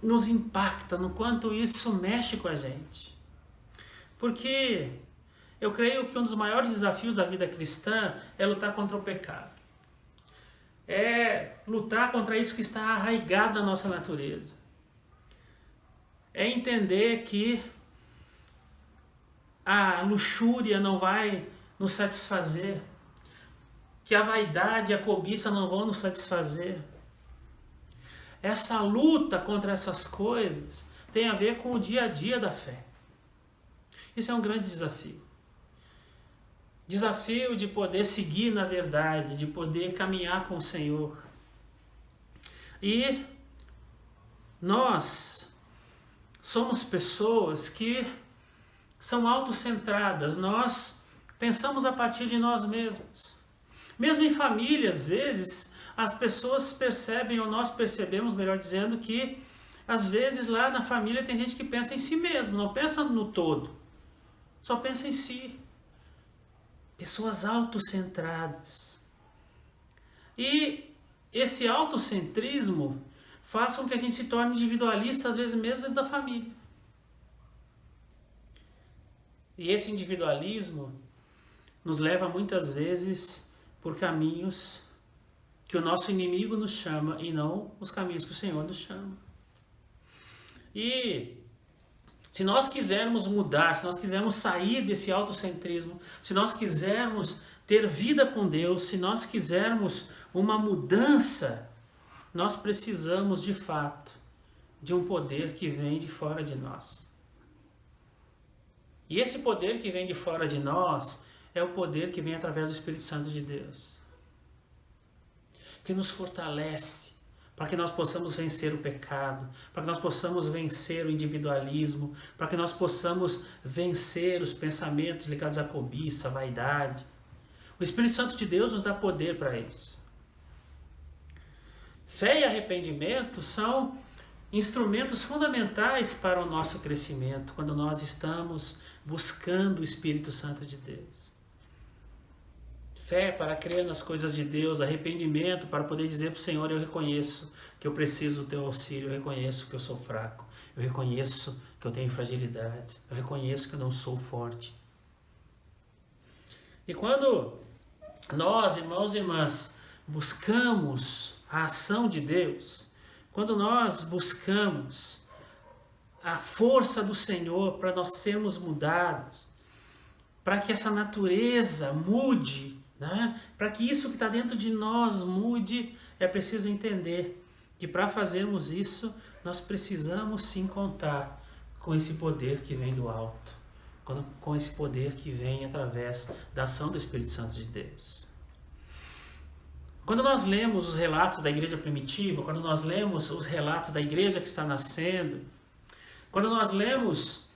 nos impacta, no quanto isso mexe com a gente. Porque eu creio que um dos maiores desafios da vida cristã é lutar contra o pecado. É lutar contra isso que está arraigado na nossa natureza. É entender que a luxúria não vai nos satisfazer, que a vaidade e a cobiça não vão nos satisfazer. Essa luta contra essas coisas tem a ver com o dia a dia da fé. Isso é um grande desafio. Desafio de poder seguir na verdade, de poder caminhar com o Senhor. E nós somos pessoas que são autocentradas, nós pensamos a partir de nós mesmos. Mesmo em família, às vezes, as pessoas percebem, ou nós percebemos, melhor dizendo, que às vezes lá na família tem gente que pensa em si mesmo, não pensa no todo, só pensa em si. Pessoas autocentradas. E esse autocentrismo faz com que a gente se torne individualista, às vezes mesmo dentro da família. E esse individualismo nos leva muitas vezes por caminhos que o nosso inimigo nos chama e não os caminhos que o Senhor nos chama. E se nós quisermos mudar, se nós quisermos sair desse autocentrismo, se nós quisermos ter vida com Deus, se nós quisermos uma mudança, nós precisamos de fato de um poder que vem de fora de nós. E esse poder que vem de fora de nós é o poder que vem através do Espírito Santo de Deus, que nos fortalece para que nós possamos vencer o pecado, para que nós possamos vencer o individualismo, para que nós possamos vencer os pensamentos ligados à cobiça, à vaidade. O Espírito Santo de Deus nos dá poder para isso. Fé e arrependimento são instrumentos fundamentais para o nosso crescimento, quando nós estamos buscando o Espírito Santo de Deus. Fé para crer nas coisas de Deus, arrependimento para poder dizer para o Senhor: eu reconheço que eu preciso do teu auxílio, eu reconheço que eu sou fraco, eu reconheço que eu tenho fragilidades, eu reconheço que eu não sou forte. E quando nós, irmãos e irmãs, buscamos a ação de Deus, quando nós buscamos a força do Senhor para nós sermos mudados, para que essa natureza mude, né? Para que isso que está dentro de nós mude, é preciso entender que para fazermos isso, nós precisamos sim contar com esse poder que vem do alto, com esse poder que vem através da ação do Espírito Santo de Deus. Quando nós lemos os relatos da igreja primitiva, quando nós lemos os relatos da igreja que está nascendo, quando nós lemos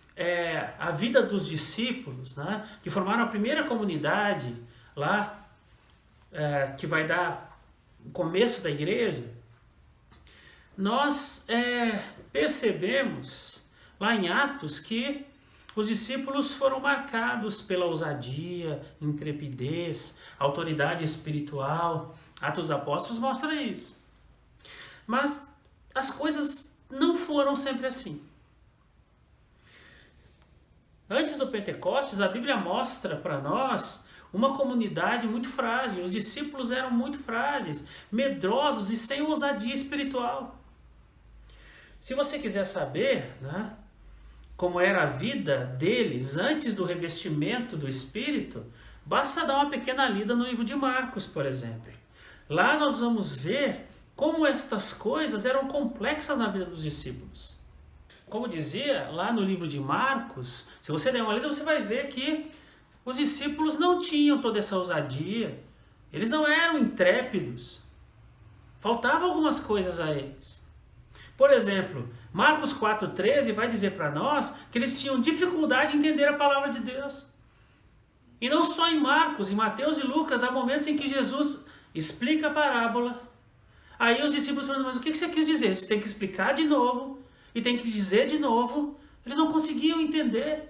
a vida dos discípulos, né, que formaram a primeira comunidade lá, que vai dar o começo da igreja, nós percebemos lá em Atos que os discípulos foram marcados pela ousadia, intrepidez, autoridade espiritual. Atos dos Apóstolos mostra isso. Mas as coisas não foram sempre assim. Antes do Pentecostes, a Bíblia mostra para nós uma comunidade muito frágil. Os discípulos eram muito frágeis, medrosos e sem ousadia espiritual. Se você quiser saber, né, como era a vida deles antes do revestimento do Espírito, basta dar uma pequena lida no livro de Marcos, por exemplo. Lá nós vamos ver como estas coisas eram complexas na vida dos discípulos. Como dizia lá no livro de Marcos, se você der uma lida, você vai ver que os discípulos não tinham toda essa ousadia, eles não eram intrépidos, faltavam algumas coisas a eles. Por exemplo, Marcos 4,13 vai dizer para nós que eles tinham dificuldade em entender a palavra de Deus. E não só em Marcos, em Mateus e Lucas, há momentos em que Jesus explica a parábola. Aí os discípulos perguntam, mas o que você quis dizer? Você tem que explicar de novo, e tem que dizer de novo. Eles não conseguiam entender.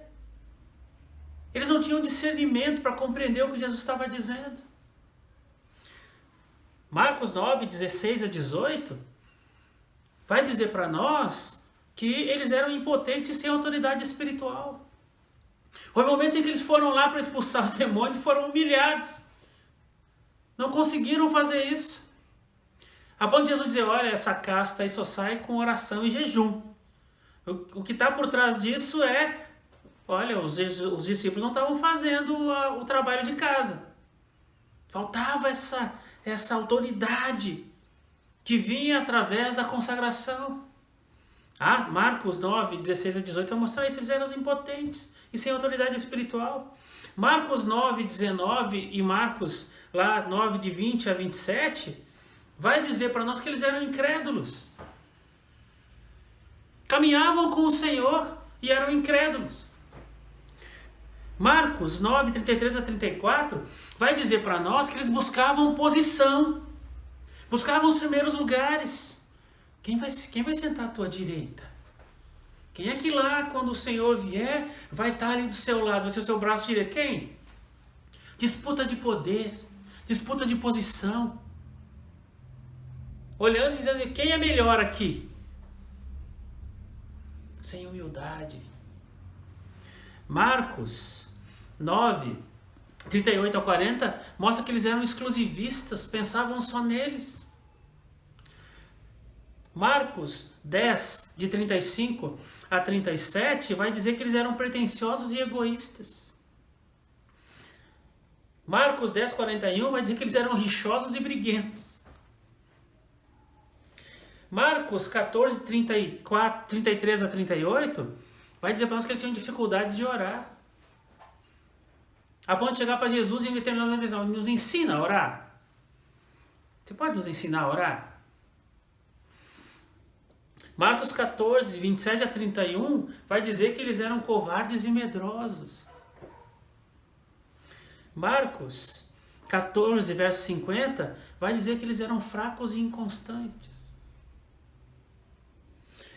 Eles não tinham discernimento para compreender o que Jesus estava dizendo. Marcos 9, 16 a 18, vai dizer para nós que eles eram impotentes e sem autoridade espiritual. Houve momentos em que eles foram lá para expulsar os demônios e foram humilhados. Não conseguiram fazer isso. A ponto de Jesus dizer, olha, essa casta aí só sai com oração e jejum. O que está por trás disso é, olha, os discípulos não estavam fazendo o trabalho de casa. Faltava essa autoridade que vinha através da consagração. Marcos 9, 16 a 18 vai mostrar isso, eles eram impotentes e sem autoridade espiritual. Marcos 9, 19 e Marcos lá 9, de 20 a 27, vai dizer para nós que eles eram incrédulos. Caminhavam com o Senhor e eram incrédulos. Marcos 9, 33 a 34, vai dizer para nós que eles buscavam posição, buscavam os primeiros lugares. Quem vai sentar à tua direita? Quem é que lá, quando o Senhor vier, vai estar ali do seu lado, vai ser o seu braço direito? Quem? Disputa de poder, disputa de posição. Olhando e dizendo, quem é melhor aqui? Sem humildade. Marcos 9, 38 a 40, mostra que eles eram exclusivistas, pensavam só neles. Marcos 10, de 35 a 37, vai dizer que eles eram pretensiosos e egoístas. Marcos 10, 41, vai dizer que eles eram rixosos e briguentos. Marcos 14, 33 a 38, vai dizer para nós que eles tinham dificuldade de orar. A ponto de chegar para Jesus e em determinado momento dizer, nos ensina a orar. Você pode nos ensinar a orar? Marcos 14, 27 a 31, vai dizer que eles eram covardes e medrosos. Marcos 14, verso 50, vai dizer que eles eram fracos e inconstantes.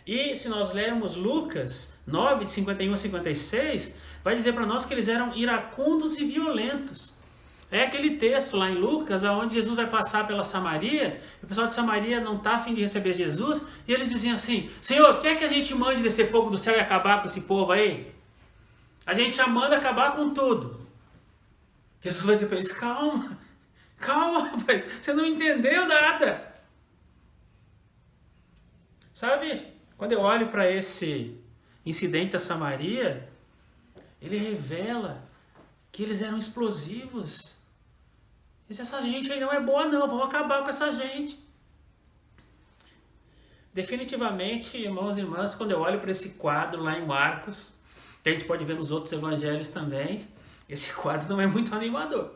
E se nós lermos Lucas 9, de 51 a 56, vai dizer para nós que eles eram iracundos e violentos. É aquele texto lá em Lucas, onde Jesus vai passar pela Samaria, e o pessoal de Samaria não está a fim de receber Jesus, e eles diziam assim: Senhor, quer que a gente mande descer fogo do céu e acabar com esse povo aí? A gente já manda acabar com tudo. Jesus vai dizer para eles: calma, rapaz, você não entendeu nada. Sabe, quando eu olho para esse incidente da Samaria, ele revela que eles eram explosivos. Essa gente aí não é boa não, vamos acabar com essa gente. Definitivamente, irmãos e irmãs, quando eu olho para esse quadro lá em Marcos, que a gente pode ver nos outros evangelhos também, esse quadro não é muito animador.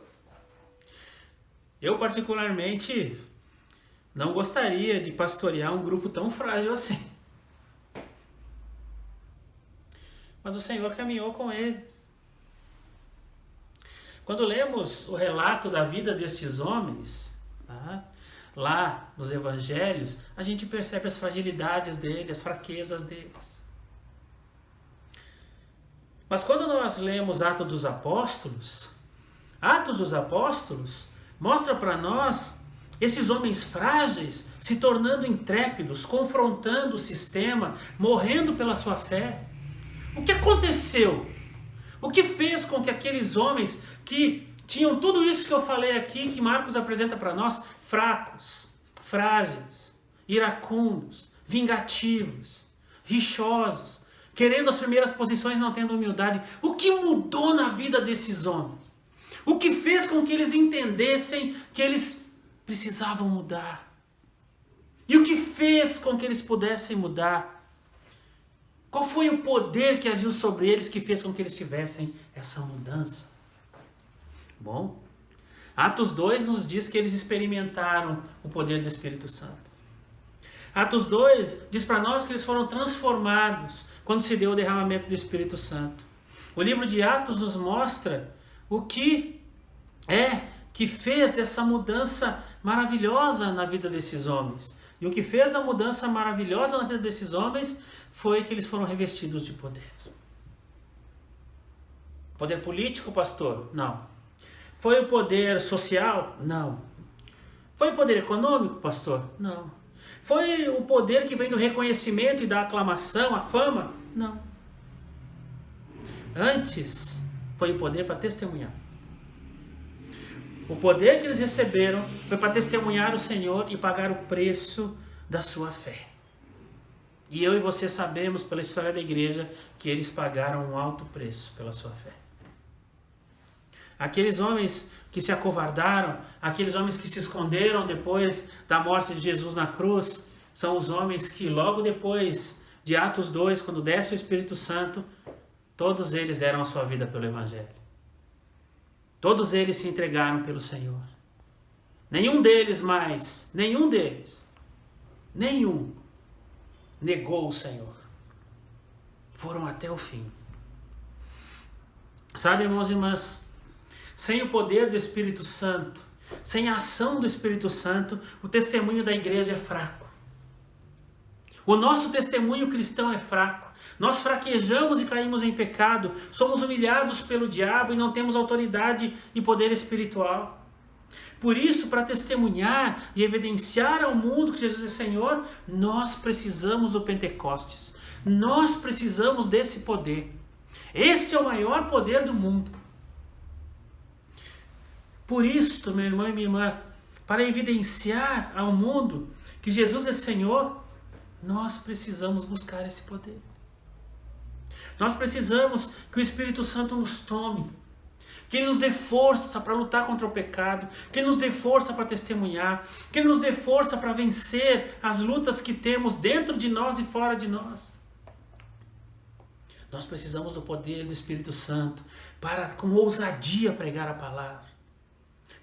Eu particularmente não gostaria de pastorear um grupo tão frágil assim. Mas o Senhor caminhou com eles. Quando lemos o relato da vida destes homens, tá, lá nos evangelhos, a gente percebe as fragilidades deles, as fraquezas deles. Mas quando nós lemos Atos dos Apóstolos mostra para nós esses homens frágeis se tornando intrépidos, confrontando o sistema, morrendo pela sua fé. O que aconteceu? O que fez com que aqueles homens que tinham tudo isso que eu falei aqui, que Marcos apresenta para nós, fracos, frágeis, iracundos, vingativos, rixosos, querendo as primeiras posições, não tendo humildade, o que mudou na vida desses homens? O que fez com que eles entendessem que eles precisavam mudar? E o que fez com que eles pudessem mudar? Qual foi o poder que agiu sobre eles que fez com que eles tivessem essa mudança? Bom, Atos 2 nos diz que eles experimentaram o poder do Espírito Santo. Atos 2 diz para nós que eles foram transformados quando se deu o derramamento do Espírito Santo. O livro de Atos nos mostra o que fez essa mudança maravilhosa na vida desses homens. E o que fez a mudança maravilhosa na vida desses homens foi que eles foram revestidos de poder. Poder político, pastor? Não. Foi o poder social? Não. Foi o poder econômico, pastor? Não. Foi o poder que vem do reconhecimento e da aclamação, a fama? Não. Antes, foi o poder para testemunhar. O poder que eles receberam foi para testemunhar o Senhor e pagar o preço da sua fé. E eu e você sabemos pela história da igreja que eles pagaram um alto preço pela sua fé. Aqueles homens que se acovardaram, aqueles homens que se esconderam depois da morte de Jesus na cruz, são os homens que logo depois de Atos 2, quando desce o Espírito Santo, todos eles deram a sua vida pelo Evangelho. Todos eles se entregaram pelo Senhor. Nenhum deles negou o Senhor. Foram até o fim. Sabe, irmãos e irmãs, sem o poder do Espírito Santo, sem a ação do Espírito Santo, o testemunho da igreja é fraco. O nosso testemunho cristão é fraco. Nós fraquejamos e caímos em pecado, somos humilhados pelo diabo e não temos autoridade e poder espiritual. Por isso, para testemunhar e evidenciar ao mundo que Jesus é Senhor, nós precisamos do Pentecostes. Nós precisamos desse poder. Esse é o maior poder do mundo. Por isso, meu irmão e minha irmã, para evidenciar ao mundo que Jesus é Senhor, nós precisamos buscar esse poder. Nós precisamos que o Espírito Santo nos tome, que Ele nos dê força para lutar contra o pecado, que Ele nos dê força para testemunhar, que Ele nos dê força para vencer as lutas que temos dentro de nós e fora de nós. Nós precisamos do poder do Espírito Santo para com ousadia pregar a palavra,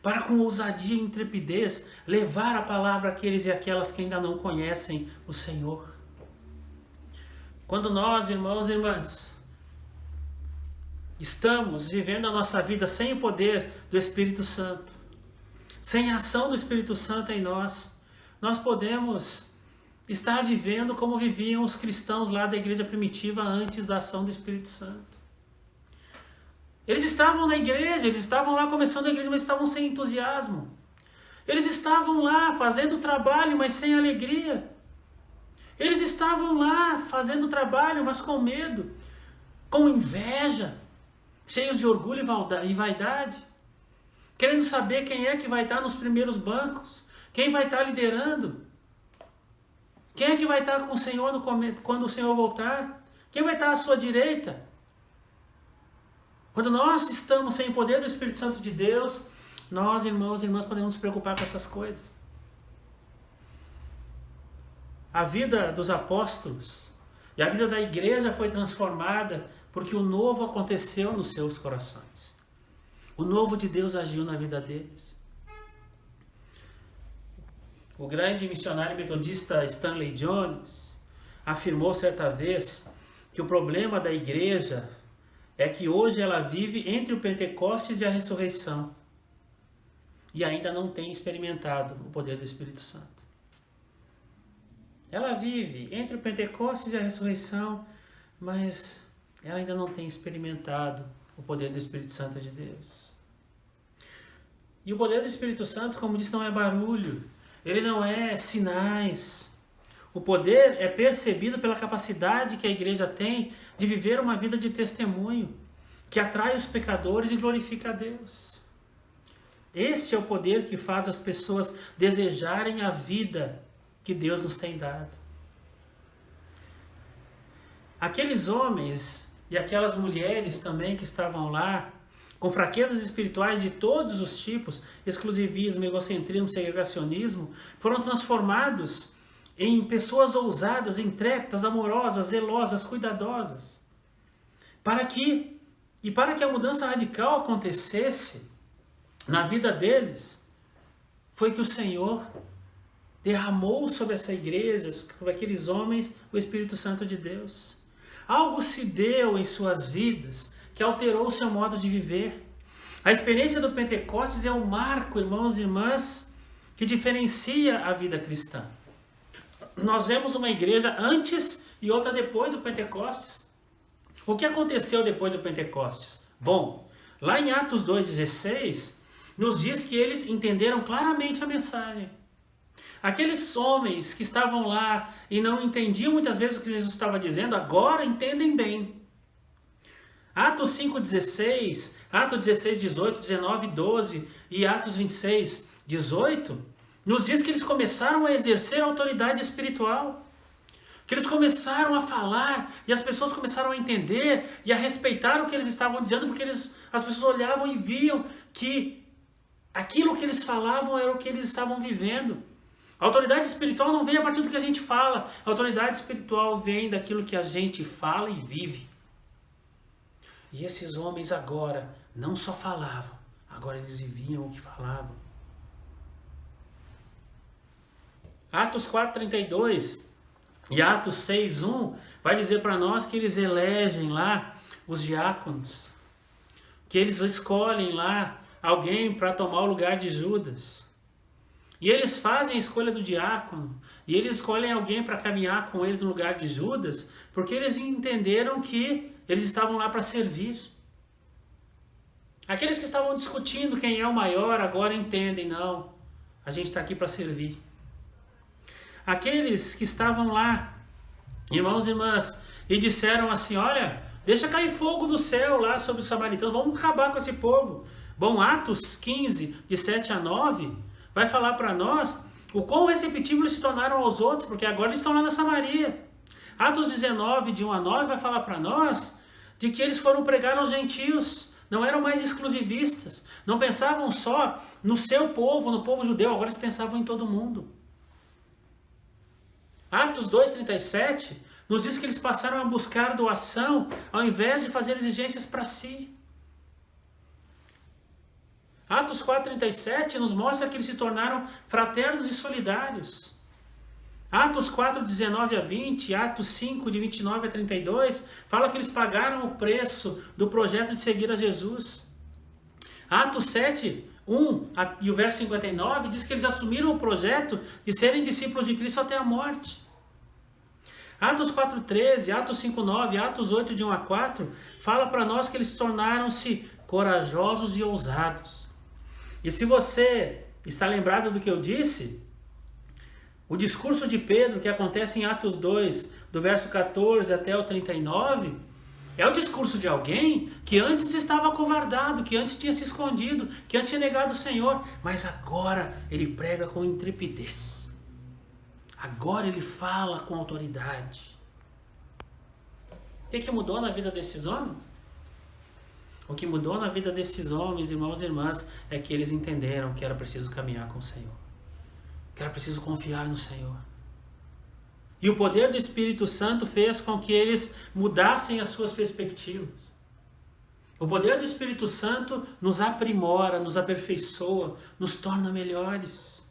para com ousadia e intrepidez levar a palavra àqueles e aquelas que ainda não conhecem o Senhor. Quando nós, irmãos e irmãs, estamos vivendo a nossa vida sem o poder do Espírito Santo, sem a ação do Espírito Santo em nós, nós podemos estar vivendo como viviam os cristãos lá da igreja primitiva antes da ação do Espírito Santo. Eles estavam na igreja, eles estavam lá começando a igreja, mas estavam sem entusiasmo. Eles estavam lá fazendo trabalho, mas sem alegria. Eles estavam lá fazendo trabalho, mas com medo, com inveja, cheios de orgulho e vaidade, querendo saber quem é que vai estar nos primeiros bancos, quem vai estar liderando, quem é que vai estar com o Senhor quando o Senhor voltar, quem vai estar à sua direita. Quando nós estamos sem o poder do Espírito Santo de Deus, nós, irmãos e irmãs, podemos nos preocupar com essas coisas. A vida dos apóstolos e a vida da igreja foi transformada porque o novo aconteceu nos seus corações. O novo de Deus agiu na vida deles. O grande missionário metodista Stanley Jones afirmou certa vez que o problema da igreja é que hoje ela vive entre o Pentecostes e a ressurreição e ainda não tem experimentado o poder do Espírito Santo. Ela vive entre o Pentecostes e a ressurreição, mas ela ainda não tem experimentado o poder do Espírito Santo de Deus. E o poder do Espírito Santo, como disse, não é barulho, ele não é sinais. O poder é percebido pela capacidade que a igreja tem de viver uma vida de testemunho, que atrai os pecadores e glorifica a Deus. Este é o poder que faz as pessoas desejarem a vida que Deus nos tem dado. Aqueles homens e aquelas mulheres também que estavam lá, com fraquezas espirituais de todos os tipos, exclusivismo, egocentrismo, segregacionismo, foram transformados em pessoas ousadas, intrépidas, amorosas, zelosas, cuidadosas. Para que a mudança radical acontecesse na vida deles, foi que o Senhor derramou sobre essa igreja, sobre aqueles homens, o Espírito Santo de Deus. Algo se deu em suas vidas que alterou o seu modo de viver. A experiência do Pentecostes é um marco, irmãos e irmãs, que diferencia a vida cristã. Nós vemos uma igreja antes e outra depois do Pentecostes. O que aconteceu depois do Pentecostes? Bom, lá em Atos 2,16, nos diz que eles entenderam claramente a mensagem. Aqueles homens que estavam lá e não entendiam muitas vezes o que Jesus estava dizendo, agora entendem bem. Atos 5,16, Atos 16, 18, 19, 12 e Atos 26, 18, nos diz que eles começaram a exercer a autoridade espiritual. Que eles começaram a falar e as pessoas começaram a entender e a respeitar o que eles estavam dizendo, porque as pessoas olhavam e viam que aquilo que eles falavam era o que eles estavam vivendo. A autoridade espiritual não vem a partir do que a gente fala. A autoridade espiritual vem daquilo que a gente fala e vive. E esses homens agora não só falavam, agora eles viviam o que falavam. Atos 4,32 e Atos 6,1 vai dizer para nós que eles elegem lá os diáconos, que eles escolhem lá alguém para tomar o lugar de Judas. E eles fazem a escolha do diácono, e eles escolhem alguém para caminhar com eles no lugar de Judas, porque eles entenderam que eles estavam lá para servir. Aqueles que estavam discutindo quem é o maior, agora entendem, não, a gente está aqui para servir. Aqueles que estavam lá, irmãos e irmãs, e disseram assim, olha, deixa cair fogo do céu lá sobre os samaritanos, vamos acabar com esse povo. Bom, Atos 15, de 7 a 9, vai falar para nós o quão receptivos eles se tornaram aos outros, porque agora eles estão lá na Samaria. Atos 19, de 1 a 9, vai falar para nós de que eles foram pregar aos gentios, não eram mais exclusivistas, não pensavam só no seu povo, no povo judeu, agora eles pensavam em todo mundo. Atos 2,37 nos diz que eles passaram a buscar doação ao invés de fazer exigências para si. Atos 4,37 nos mostra que eles se tornaram fraternos e solidários. Atos 4, 19 a 20, Atos 5, de 29 a 32, fala que eles pagaram o preço do projeto de seguir a Jesus. Atos 7, 1 e o verso 59 diz que eles assumiram o projeto de serem discípulos de Cristo até a morte. Atos 4:13, Atos 5:9, Atos 8, de 1 a 4, fala para nós que eles tornaram-se corajosos e ousados. E se você está lembrado do que eu disse, o discurso de Pedro, que acontece em Atos 2, do verso 14 até o 39, é o discurso de alguém que antes estava acovardado, que antes tinha se escondido, que antes tinha negado o Senhor, mas agora ele prega com intrepidez. Agora ele fala com autoridade. O que mudou na vida desses homens? O que mudou na vida desses homens, irmãos e irmãs, é que eles entenderam que era preciso caminhar com o Senhor, que era preciso confiar no Senhor. E o poder do Espírito Santo fez com que eles mudassem as suas perspectivas. O poder do Espírito Santo nos aprimora, nos aperfeiçoa, nos torna melhores.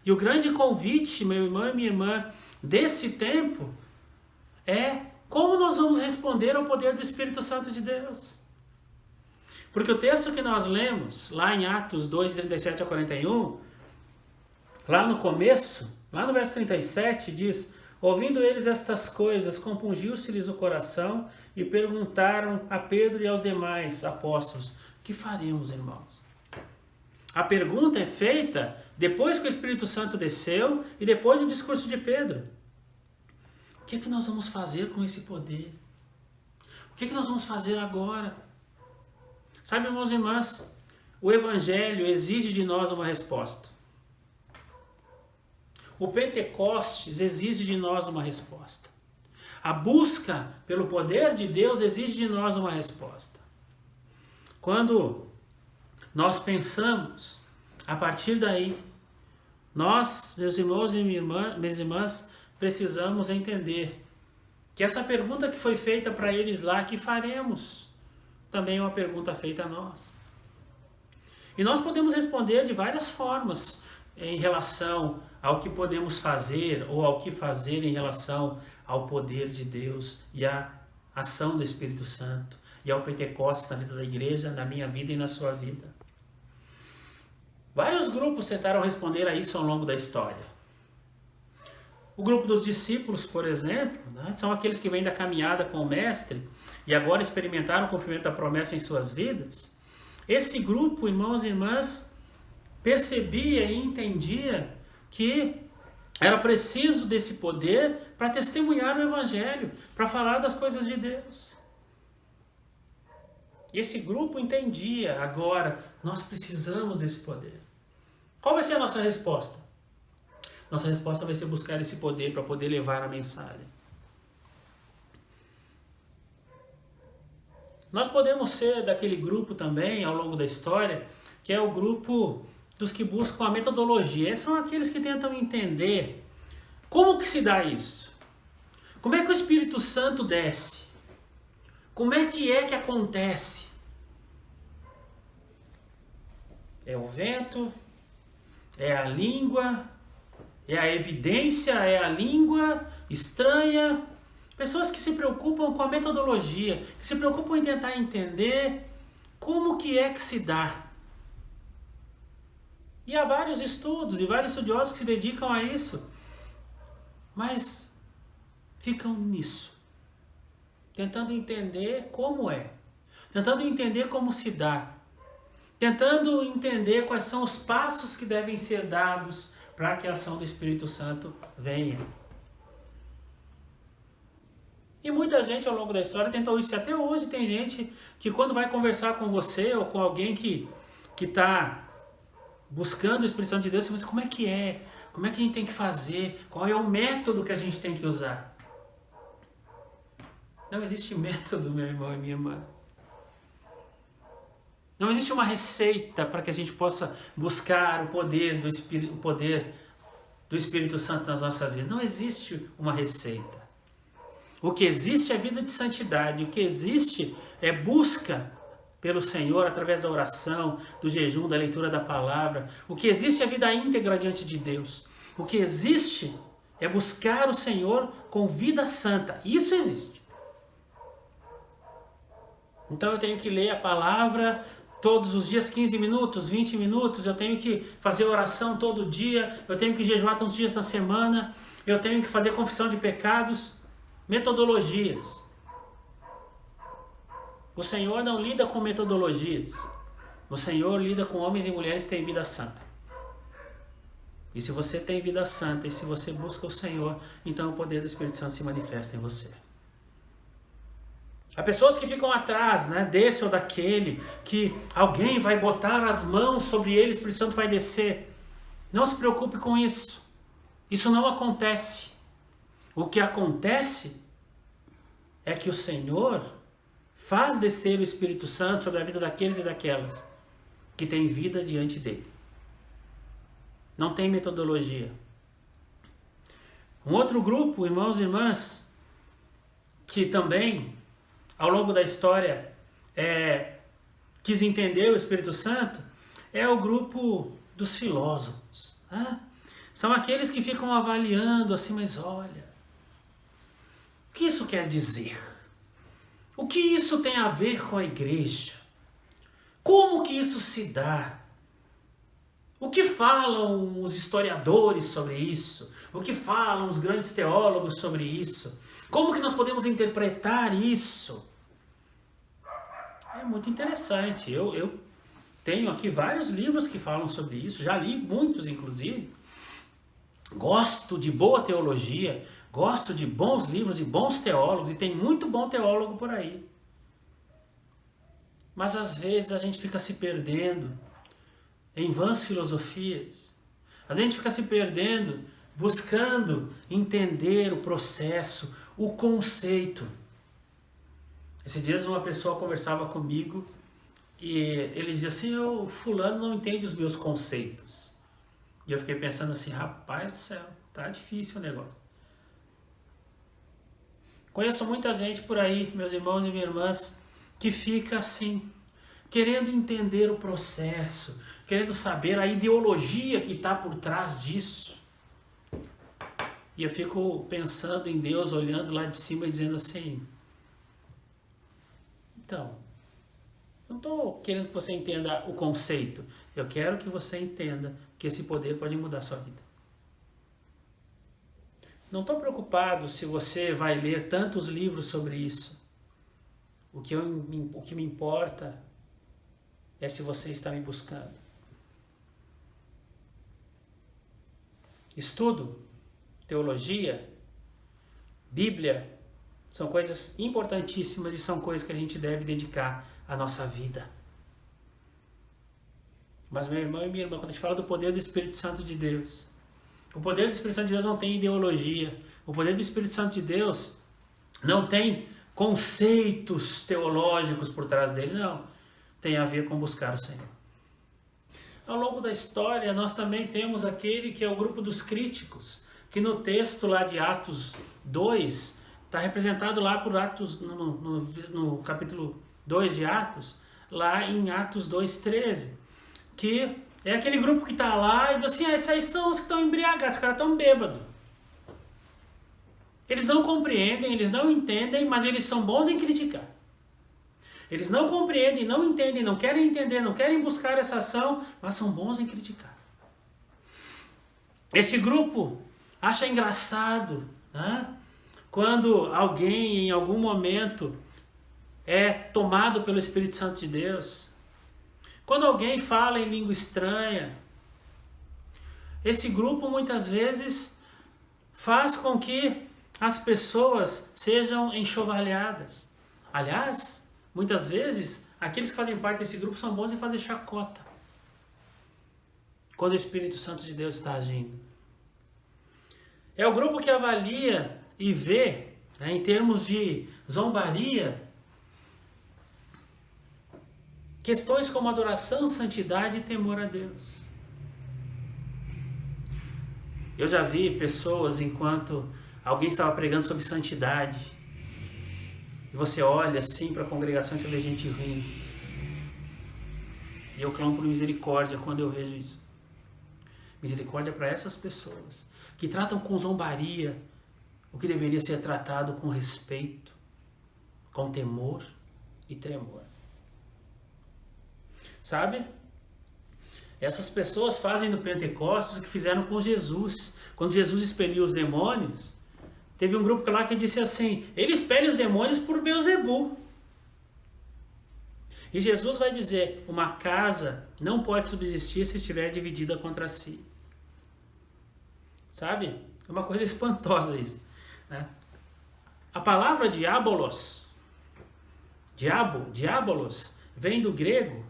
E o grande convite, meu irmão e minha irmã, desse tempo é como nós vamos responder ao poder do Espírito Santo de Deus. Porque o texto que nós lemos, lá em Atos 2, 37 a 41, lá no começo, lá no verso 37, diz: ouvindo eles estas coisas, compungiu-se-lhes o coração e perguntaram a Pedro e aos demais apóstolos: que faremos, irmãos? A pergunta é feita depois que o Espírito Santo desceu e depois do discurso de Pedro. O que nós vamos fazer com esse poder? O que nós vamos fazer agora? Sabe, irmãos e irmãs, o Evangelho exige de nós uma resposta. O Pentecostes exige de nós uma resposta. A busca pelo poder de Deus exige de nós uma resposta. Quando nós pensamos, a partir daí, nós, meus irmãos e minhas irmãs, precisamos entender que essa pergunta que foi feita para eles lá, que faremos, também é uma pergunta feita a nós. E nós podemos responder de várias formas em relação ao que podemos fazer ou ao que fazer em relação ao poder de Deus e à ação do Espírito Santo e ao Pentecostes na vida da igreja, na minha vida e na sua vida. Vários grupos tentaram responder a isso ao longo da história. O grupo dos discípulos, por exemplo, são aqueles que vêm da caminhada com o Mestre e agora experimentaram o cumprimento da promessa em suas vidas. Esse grupo, irmãos e irmãs, percebia e entendia que era preciso desse poder para testemunhar o Evangelho, para falar das coisas de Deus. Esse grupo entendia agora, nós precisamos desse poder. Qual vai ser a nossa resposta? Nossa resposta vai ser buscar esse poder para poder levar a mensagem. Nós podemos ser daquele grupo também, ao longo da história, que é o grupo dos que buscam a metodologia. Esses são aqueles que tentam entender como que se dá isso. Como é que o Espírito Santo desce? Como é que acontece? É o vento? É a língua? É a evidência? É a língua estranha? Pessoas que se preocupam com a metodologia, que se preocupam em tentar entender como que se dá. E há vários estudos e vários estudiosos que se dedicam a isso, mas ficam nisso, tentando entender como tentando entender como se dá, tentando entender quais são os passos que devem ser dados para que a ação do Espírito Santo venha. E muita gente ao longo da história tentou isso. Até hoje tem gente que quando vai conversar com você ou com alguém que está buscando o Espírito Santo de Deus, você pensa, como é que é? Como é que a gente tem que fazer? Qual é o método que a gente tem que usar? Não existe método, meu irmão e minha irmã. Não existe uma receita para que a gente possa buscar o poder do Espírito Santo nas nossas vidas. Não existe uma receita. O que existe é vida de santidade. O que existe é busca pelo Senhor através da oração, do jejum, da leitura da palavra. O que existe é vida íntegra diante de Deus. O que existe é buscar o Senhor com vida santa. Isso existe. Então eu tenho que ler a palavra todos os dias, 15 minutos, 20 minutos. Eu tenho que fazer oração todo dia. Eu tenho que jejuar tantos dias na semana. Eu tenho que fazer confissão de pecados. metodologias. O Senhor não lida com metodologias. O Senhor lida com homens e mulheres que têm vida santa. E se você tem vida santa, e se você busca o Senhor, então o poder do Espírito Santo se manifesta em você. Há pessoas que ficam atrás, né, desse ou daquele, que alguém vai botar as mãos sobre eles, o Espírito Santo vai descer. Não se preocupe com isso. Isso não acontece. O que acontece é que o Senhor faz descer o Espírito Santo sobre a vida daqueles e daquelas que têm vida diante dele. Não tem metodologia. Um outro grupo, irmãos e irmãs, que também, ao longo da história, quis entender o Espírito Santo, é o grupo dos filósofos. Né? São aqueles que ficam avaliando assim, mas olha, o que isso quer dizer? O que isso tem a ver com a igreja? Como que isso se dá? O que falam os historiadores sobre isso? O que falam os grandes teólogos sobre isso? Como que nós podemos interpretar isso? É muito interessante. Eu tenho aqui vários livros que falam sobre isso. Já li muitos, inclusive. Gosto de boa teologia. Gosto de bons livros e bons teólogos. E tem muito bom teólogo por aí. Mas às vezes a gente fica se perdendo em vãs filosofias. A gente fica se perdendo, buscando entender o processo, o conceito. Esses dias uma pessoa conversava comigo e ele dizia assim, o fulano não entende os meus conceitos. E eu fiquei pensando assim, rapaz do céu, tá difícil o negócio. Conheço muita gente por aí, meus irmãos e minhas irmãs, que fica assim, querendo entender o processo, querendo saber a ideologia que está por trás disso. E eu fico pensando em Deus, olhando lá de cima e dizendo assim, então, não estou querendo que você entenda o conceito, eu quero que você entenda que esse poder pode mudar a sua vida. Não estou preocupado se você vai ler tantos livros sobre isso. O que me importa é se você está me buscando. Estudo, teologia, Bíblia, são coisas importantíssimas e são coisas que a gente deve dedicar à nossa vida. Mas meu irmão e minha irmã, quando a gente fala do poder do Espírito Santo de Deus, o poder do Espírito Santo de Deus não tem ideologia. O poder do Espírito Santo de Deus não tem conceitos teológicos por trás dele, não. Tem a ver com buscar o Senhor. Ao longo da história, nós também temos aquele que é o grupo dos críticos, que no texto lá de Atos 2, está representado lá por Atos, no capítulo 2 de Atos, lá em Atos 2:13, que é aquele grupo que está lá e diz assim, esses aí são os que estão embriagados, os caras estão bêbados. Eles não compreendem, eles não entendem, mas eles são bons em criticar. Eles não compreendem, não entendem, não querem entender, não querem buscar essa ação, mas são bons em criticar. Esse grupo acha engraçado, né? Quando alguém em algum momento é tomado pelo Espírito Santo de Deus, quando alguém fala em língua estranha, esse grupo muitas vezes faz com que as pessoas sejam enxovalhadas. Aliás, muitas vezes, aqueles que fazem parte desse grupo são bons em fazer chacota quando o Espírito Santo de Deus está agindo. É o grupo que avalia e vê, né, em termos de zombaria, questões como adoração, santidade e temor a Deus. Eu já vi pessoas, enquanto alguém estava pregando sobre santidade, e você olha assim para a congregação e você vê gente rindo. E eu clamo por misericórdia quando eu vejo isso. Misericórdia para essas pessoas que tratam com zombaria o que deveria ser tratado com respeito, com temor e tremor. Sabe? Essas pessoas fazem no Pentecostes o que fizeram com Jesus. Quando Jesus expeliu os demônios, Teve um grupo lá que disse assim, ele expele os demônios por Beelzebu. E Jesus vai dizer, uma casa não pode subsistir se estiver dividida contra si. Sabe? É uma coisa espantosa isso. Né? A palavra diabolos, diabolos, vem do grego,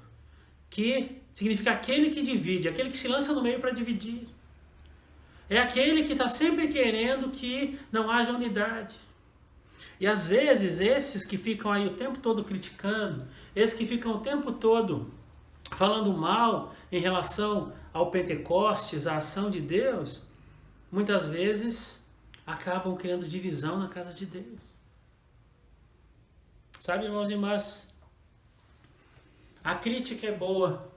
que significa aquele que divide, aquele que se lança no meio para dividir. É aquele que está sempre querendo que não haja unidade. E às vezes esses que ficam aí o tempo todo criticando, esses que ficam o tempo todo falando mal em relação ao Pentecostes, à ação de Deus, muitas vezes acabam criando divisão na casa de Deus. Sabe, irmãos e irmãs, a crítica é boa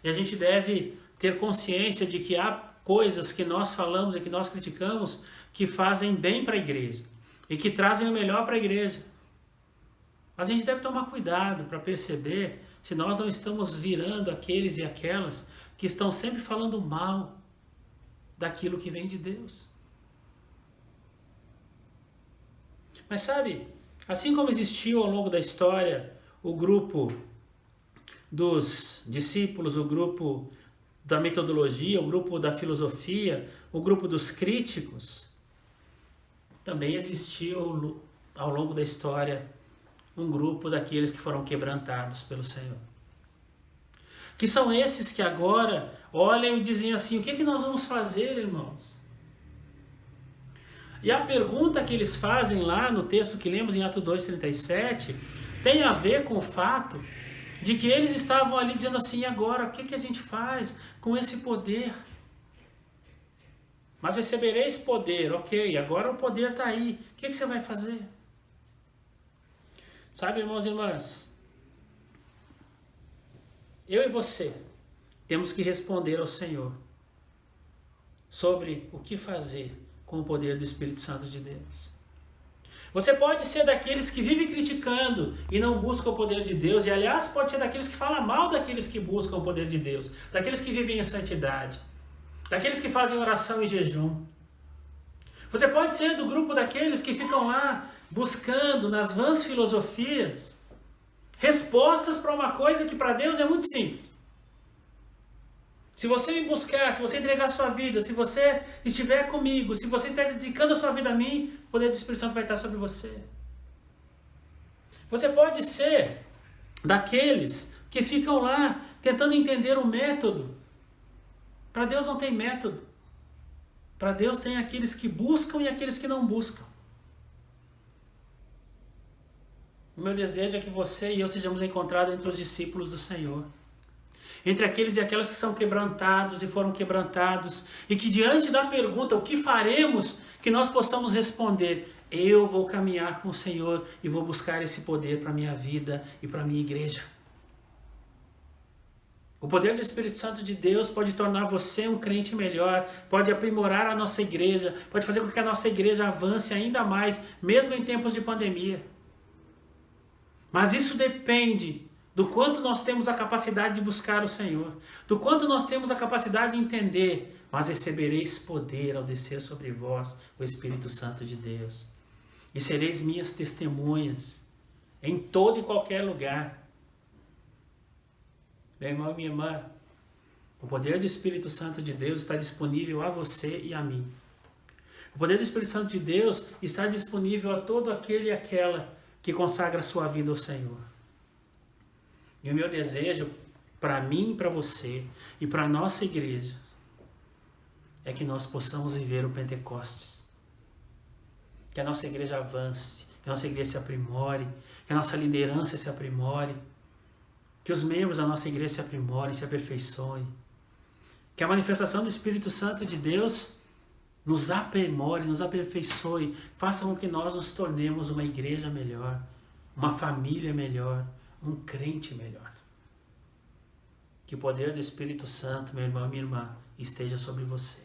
e a gente deve ter consciência de que há coisas que nós falamos e que nós criticamos que fazem bem para a igreja e que trazem o melhor para a igreja. Mas a gente deve tomar cuidado para perceber se nós não estamos virando aqueles e aquelas que estão sempre falando mal daquilo que vem de Deus. Mas sabe, assim como existiu ao longo da história o grupo dos discípulos, o grupo da metodologia, o grupo da filosofia, o grupo dos críticos, também existiu ao longo da história um grupo daqueles que foram quebrantados pelo Senhor. Que são esses que agora olham e dizem assim, o que é que nós vamos fazer, irmãos? E a pergunta que eles fazem lá no texto que lemos em Atos 2:37 tem a ver com o fato de que eles estavam ali dizendo assim, e agora, o que a gente faz com esse poder? Mas recebereis poder, ok, agora o poder está aí, o que você vai fazer? Sabe, irmãos e irmãs, eu e você temos que responder ao Senhor sobre o que fazer com o poder do Espírito Santo de Deus. Você pode ser daqueles que vivem criticando e não buscam o poder de Deus, e aliás pode ser daqueles que falam mal daqueles que buscam o poder de Deus, daqueles que vivem em santidade, daqueles que fazem oração e jejum. Você pode ser do grupo daqueles que ficam lá buscando nas vãs filosofias respostas para uma coisa que para Deus é muito simples. Se você me buscar, se você entregar a sua vida, se você estiver comigo, se você estiver dedicando a sua vida a mim, o poder do Espírito Santo vai estar sobre você. Você pode ser daqueles que ficam lá tentando entender o método. Para Deus não tem método. Para Deus tem aqueles que buscam e aqueles que não buscam. O meu desejo é que você e eu sejamos encontrados entre os discípulos do Senhor. Entre aqueles e aquelas que são quebrantados e foram quebrantados, e que diante da pergunta, o que faremos, que nós possamos responder, eu vou caminhar com o Senhor e vou buscar esse poder para a minha vida e para a minha igreja. O poder do Espírito Santo de Deus pode tornar você um crente melhor, pode aprimorar a nossa igreja, pode fazer com que a nossa igreja avance ainda mais, mesmo em tempos de pandemia. Mas isso depende do quanto nós temos a capacidade de buscar o Senhor, do quanto nós temos a capacidade de entender, mas recebereis poder ao descer sobre vós o Espírito Santo de Deus. E sereis minhas testemunhas em todo e qualquer lugar. Meu irmão e minha irmã, o poder do Espírito Santo de Deus está disponível a você e a mim. O poder do Espírito Santo de Deus está disponível a todo aquele e aquela que consagra a sua vida ao Senhor. E o meu desejo para mim e para você e para a nossa igreja é que nós possamos viver o Pentecostes. Que a nossa igreja avance, que a nossa igreja se aprimore, que a nossa liderança se aprimore, que os membros da nossa igreja se aprimorem, se aperfeiçoem. Que a manifestação do Espírito Santo de Deus nos aprimore, nos aperfeiçoe, faça com que nós nos tornemos uma igreja melhor, uma família melhor, um crente melhor. Que o poder do Espírito Santo, meu irmão e minha irmã, esteja sobre você.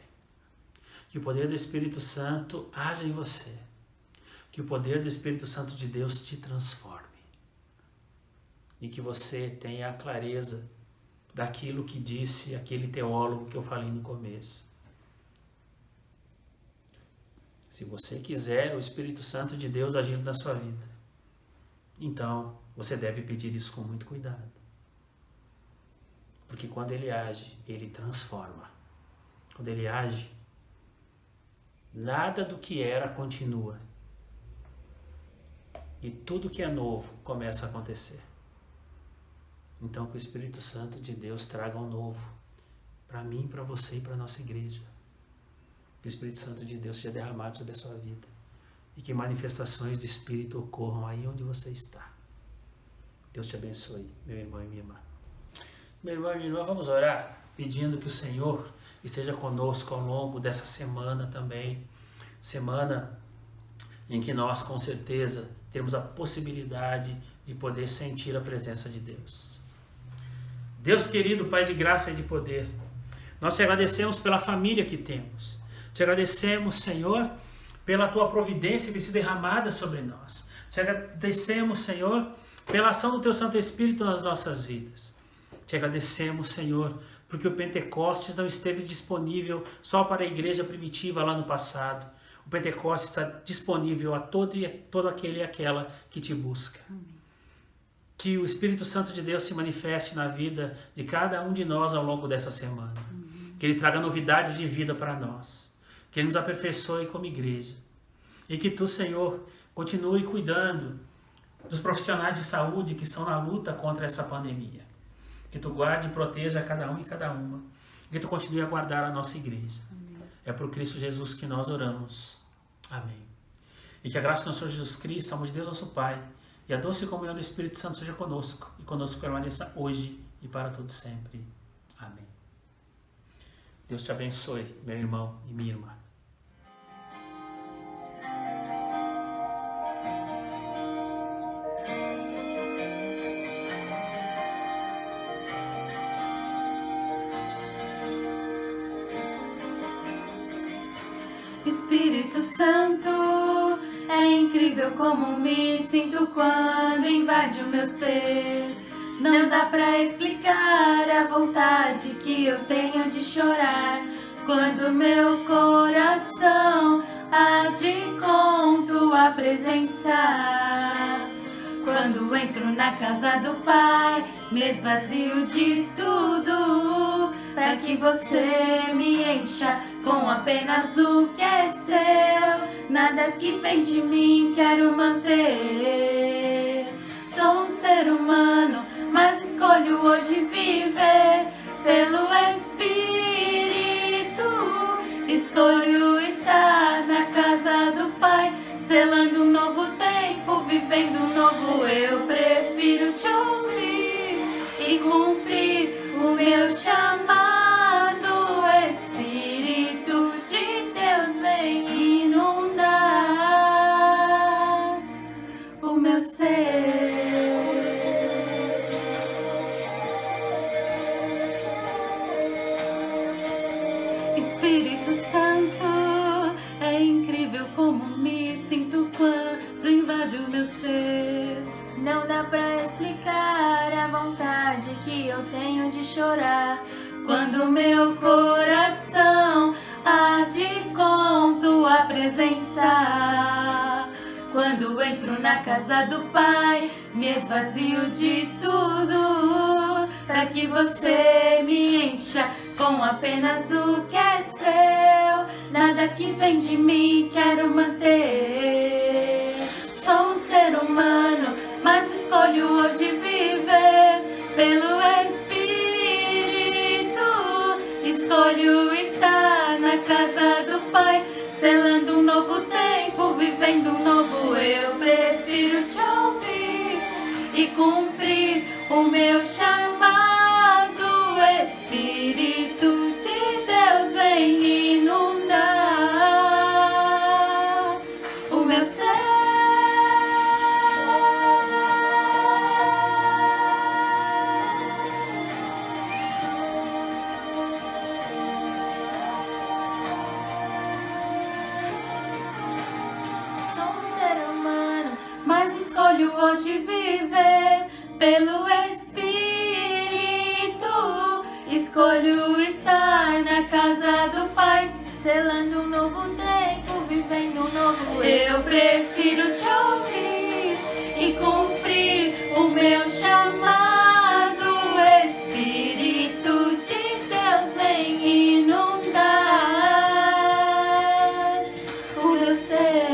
Que o poder do Espírito Santo haja em você. Que o poder do Espírito Santo de Deus te transforme. E que você tenha a clareza daquilo que disse aquele teólogo que eu falei no começo. Se você quiser o Espírito Santo de Deus agindo na sua vida, então você deve pedir isso com muito cuidado. Porque quando ele age, ele transforma. Quando ele age, nada do que era continua. E tudo que é novo começa a acontecer. Então que o Espírito Santo de Deus traga um novo para mim, para você e para a nossa igreja. Que o Espírito Santo de Deus seja derramado sobre a sua vida. E que manifestações do Espírito ocorram aí onde você está. Deus te abençoe, meu irmão e minha irmã. Meu irmão e minha irmã, vamos orar pedindo que o Senhor esteja conosco ao longo dessa semana também. Semana em que nós, com certeza, temos a possibilidade de poder sentir a presença de Deus. Deus querido, Pai de graça e de poder, nós te agradecemos pela família que temos. Te agradecemos, Senhor, pela Tua providência que tem sido derramada sobre nós. Te agradecemos, Senhor, pela ação do Teu Santo Espírito nas nossas vidas. Te agradecemos, Senhor, porque o Pentecostes não esteve disponível só para a igreja primitiva lá no passado. O Pentecostes está disponível a todo aquele e aquela que te busca. Que o Espírito Santo de Deus se manifeste na vida de cada um de nós ao longo dessa semana. Que Ele traga novidades de vida para nós. Que Ele nos aperfeiçoe como igreja. E que Tu, Senhor, continue cuidando dos profissionais de saúde que estão na luta contra essa pandemia. Que Tu guarde e proteja cada um e cada uma. Que Tu continue a guardar a nossa igreja. Amém. É por Cristo Jesus que nós oramos. Amém. E que a graça do nosso Senhor Jesus Cristo, o amor de Deus nosso Pai, e a doce comunhão do Espírito Santo seja conosco, e conosco permaneça hoje e para todo sempre. Amém. Deus te abençoe, meu irmão e minha irmã. Espírito Santo, é incrível como me sinto quando invade o meu ser. Não dá pra explicar a vontade que eu tenho de chorar quando meu coração arde com Tua presença. Quando entro na casa do Pai, me esvazio de tudo, para que Você me encha com apenas o que é seu. Nada que vem de mim quero manter. Sou um ser humano, mas escolho hoje viver pelo Espírito. Escolho estar na casa do Pai, selando um novo tempo, vivendo um novo eu. Prefiro Te ouvir e cumprir o meu chamado. Espírito de Deus, vem inundar o meu ser. Espírito Santo, é incrível como me sinto quando invade o meu ser. Não dá pra explicar a vontade que eu tenho de chorar quando meu coração arde com Tua presença. Quando entro na casa do Pai, me esvazio de tudo, para que Você me encha com apenas o que é seu. Nada que vem de mim quero manter. Sou um ser humano, mas escolho hoje viver pelo Espírito. Escolho estar na casa do Pai, selando um novo tempo, vivendo um novo eu. Prefiro Te ouvir e cumprir o meu chamado. Espírito de Deus, vem inundar o meu ser. Mas escolho hoje viver pelo Espírito. Escolho estar na casa do Pai, selando um novo tempo, vivendo um eu prefiro te ouvir e cumprir o meu chamado. Espírito de Deus, vem inundar o meu ser.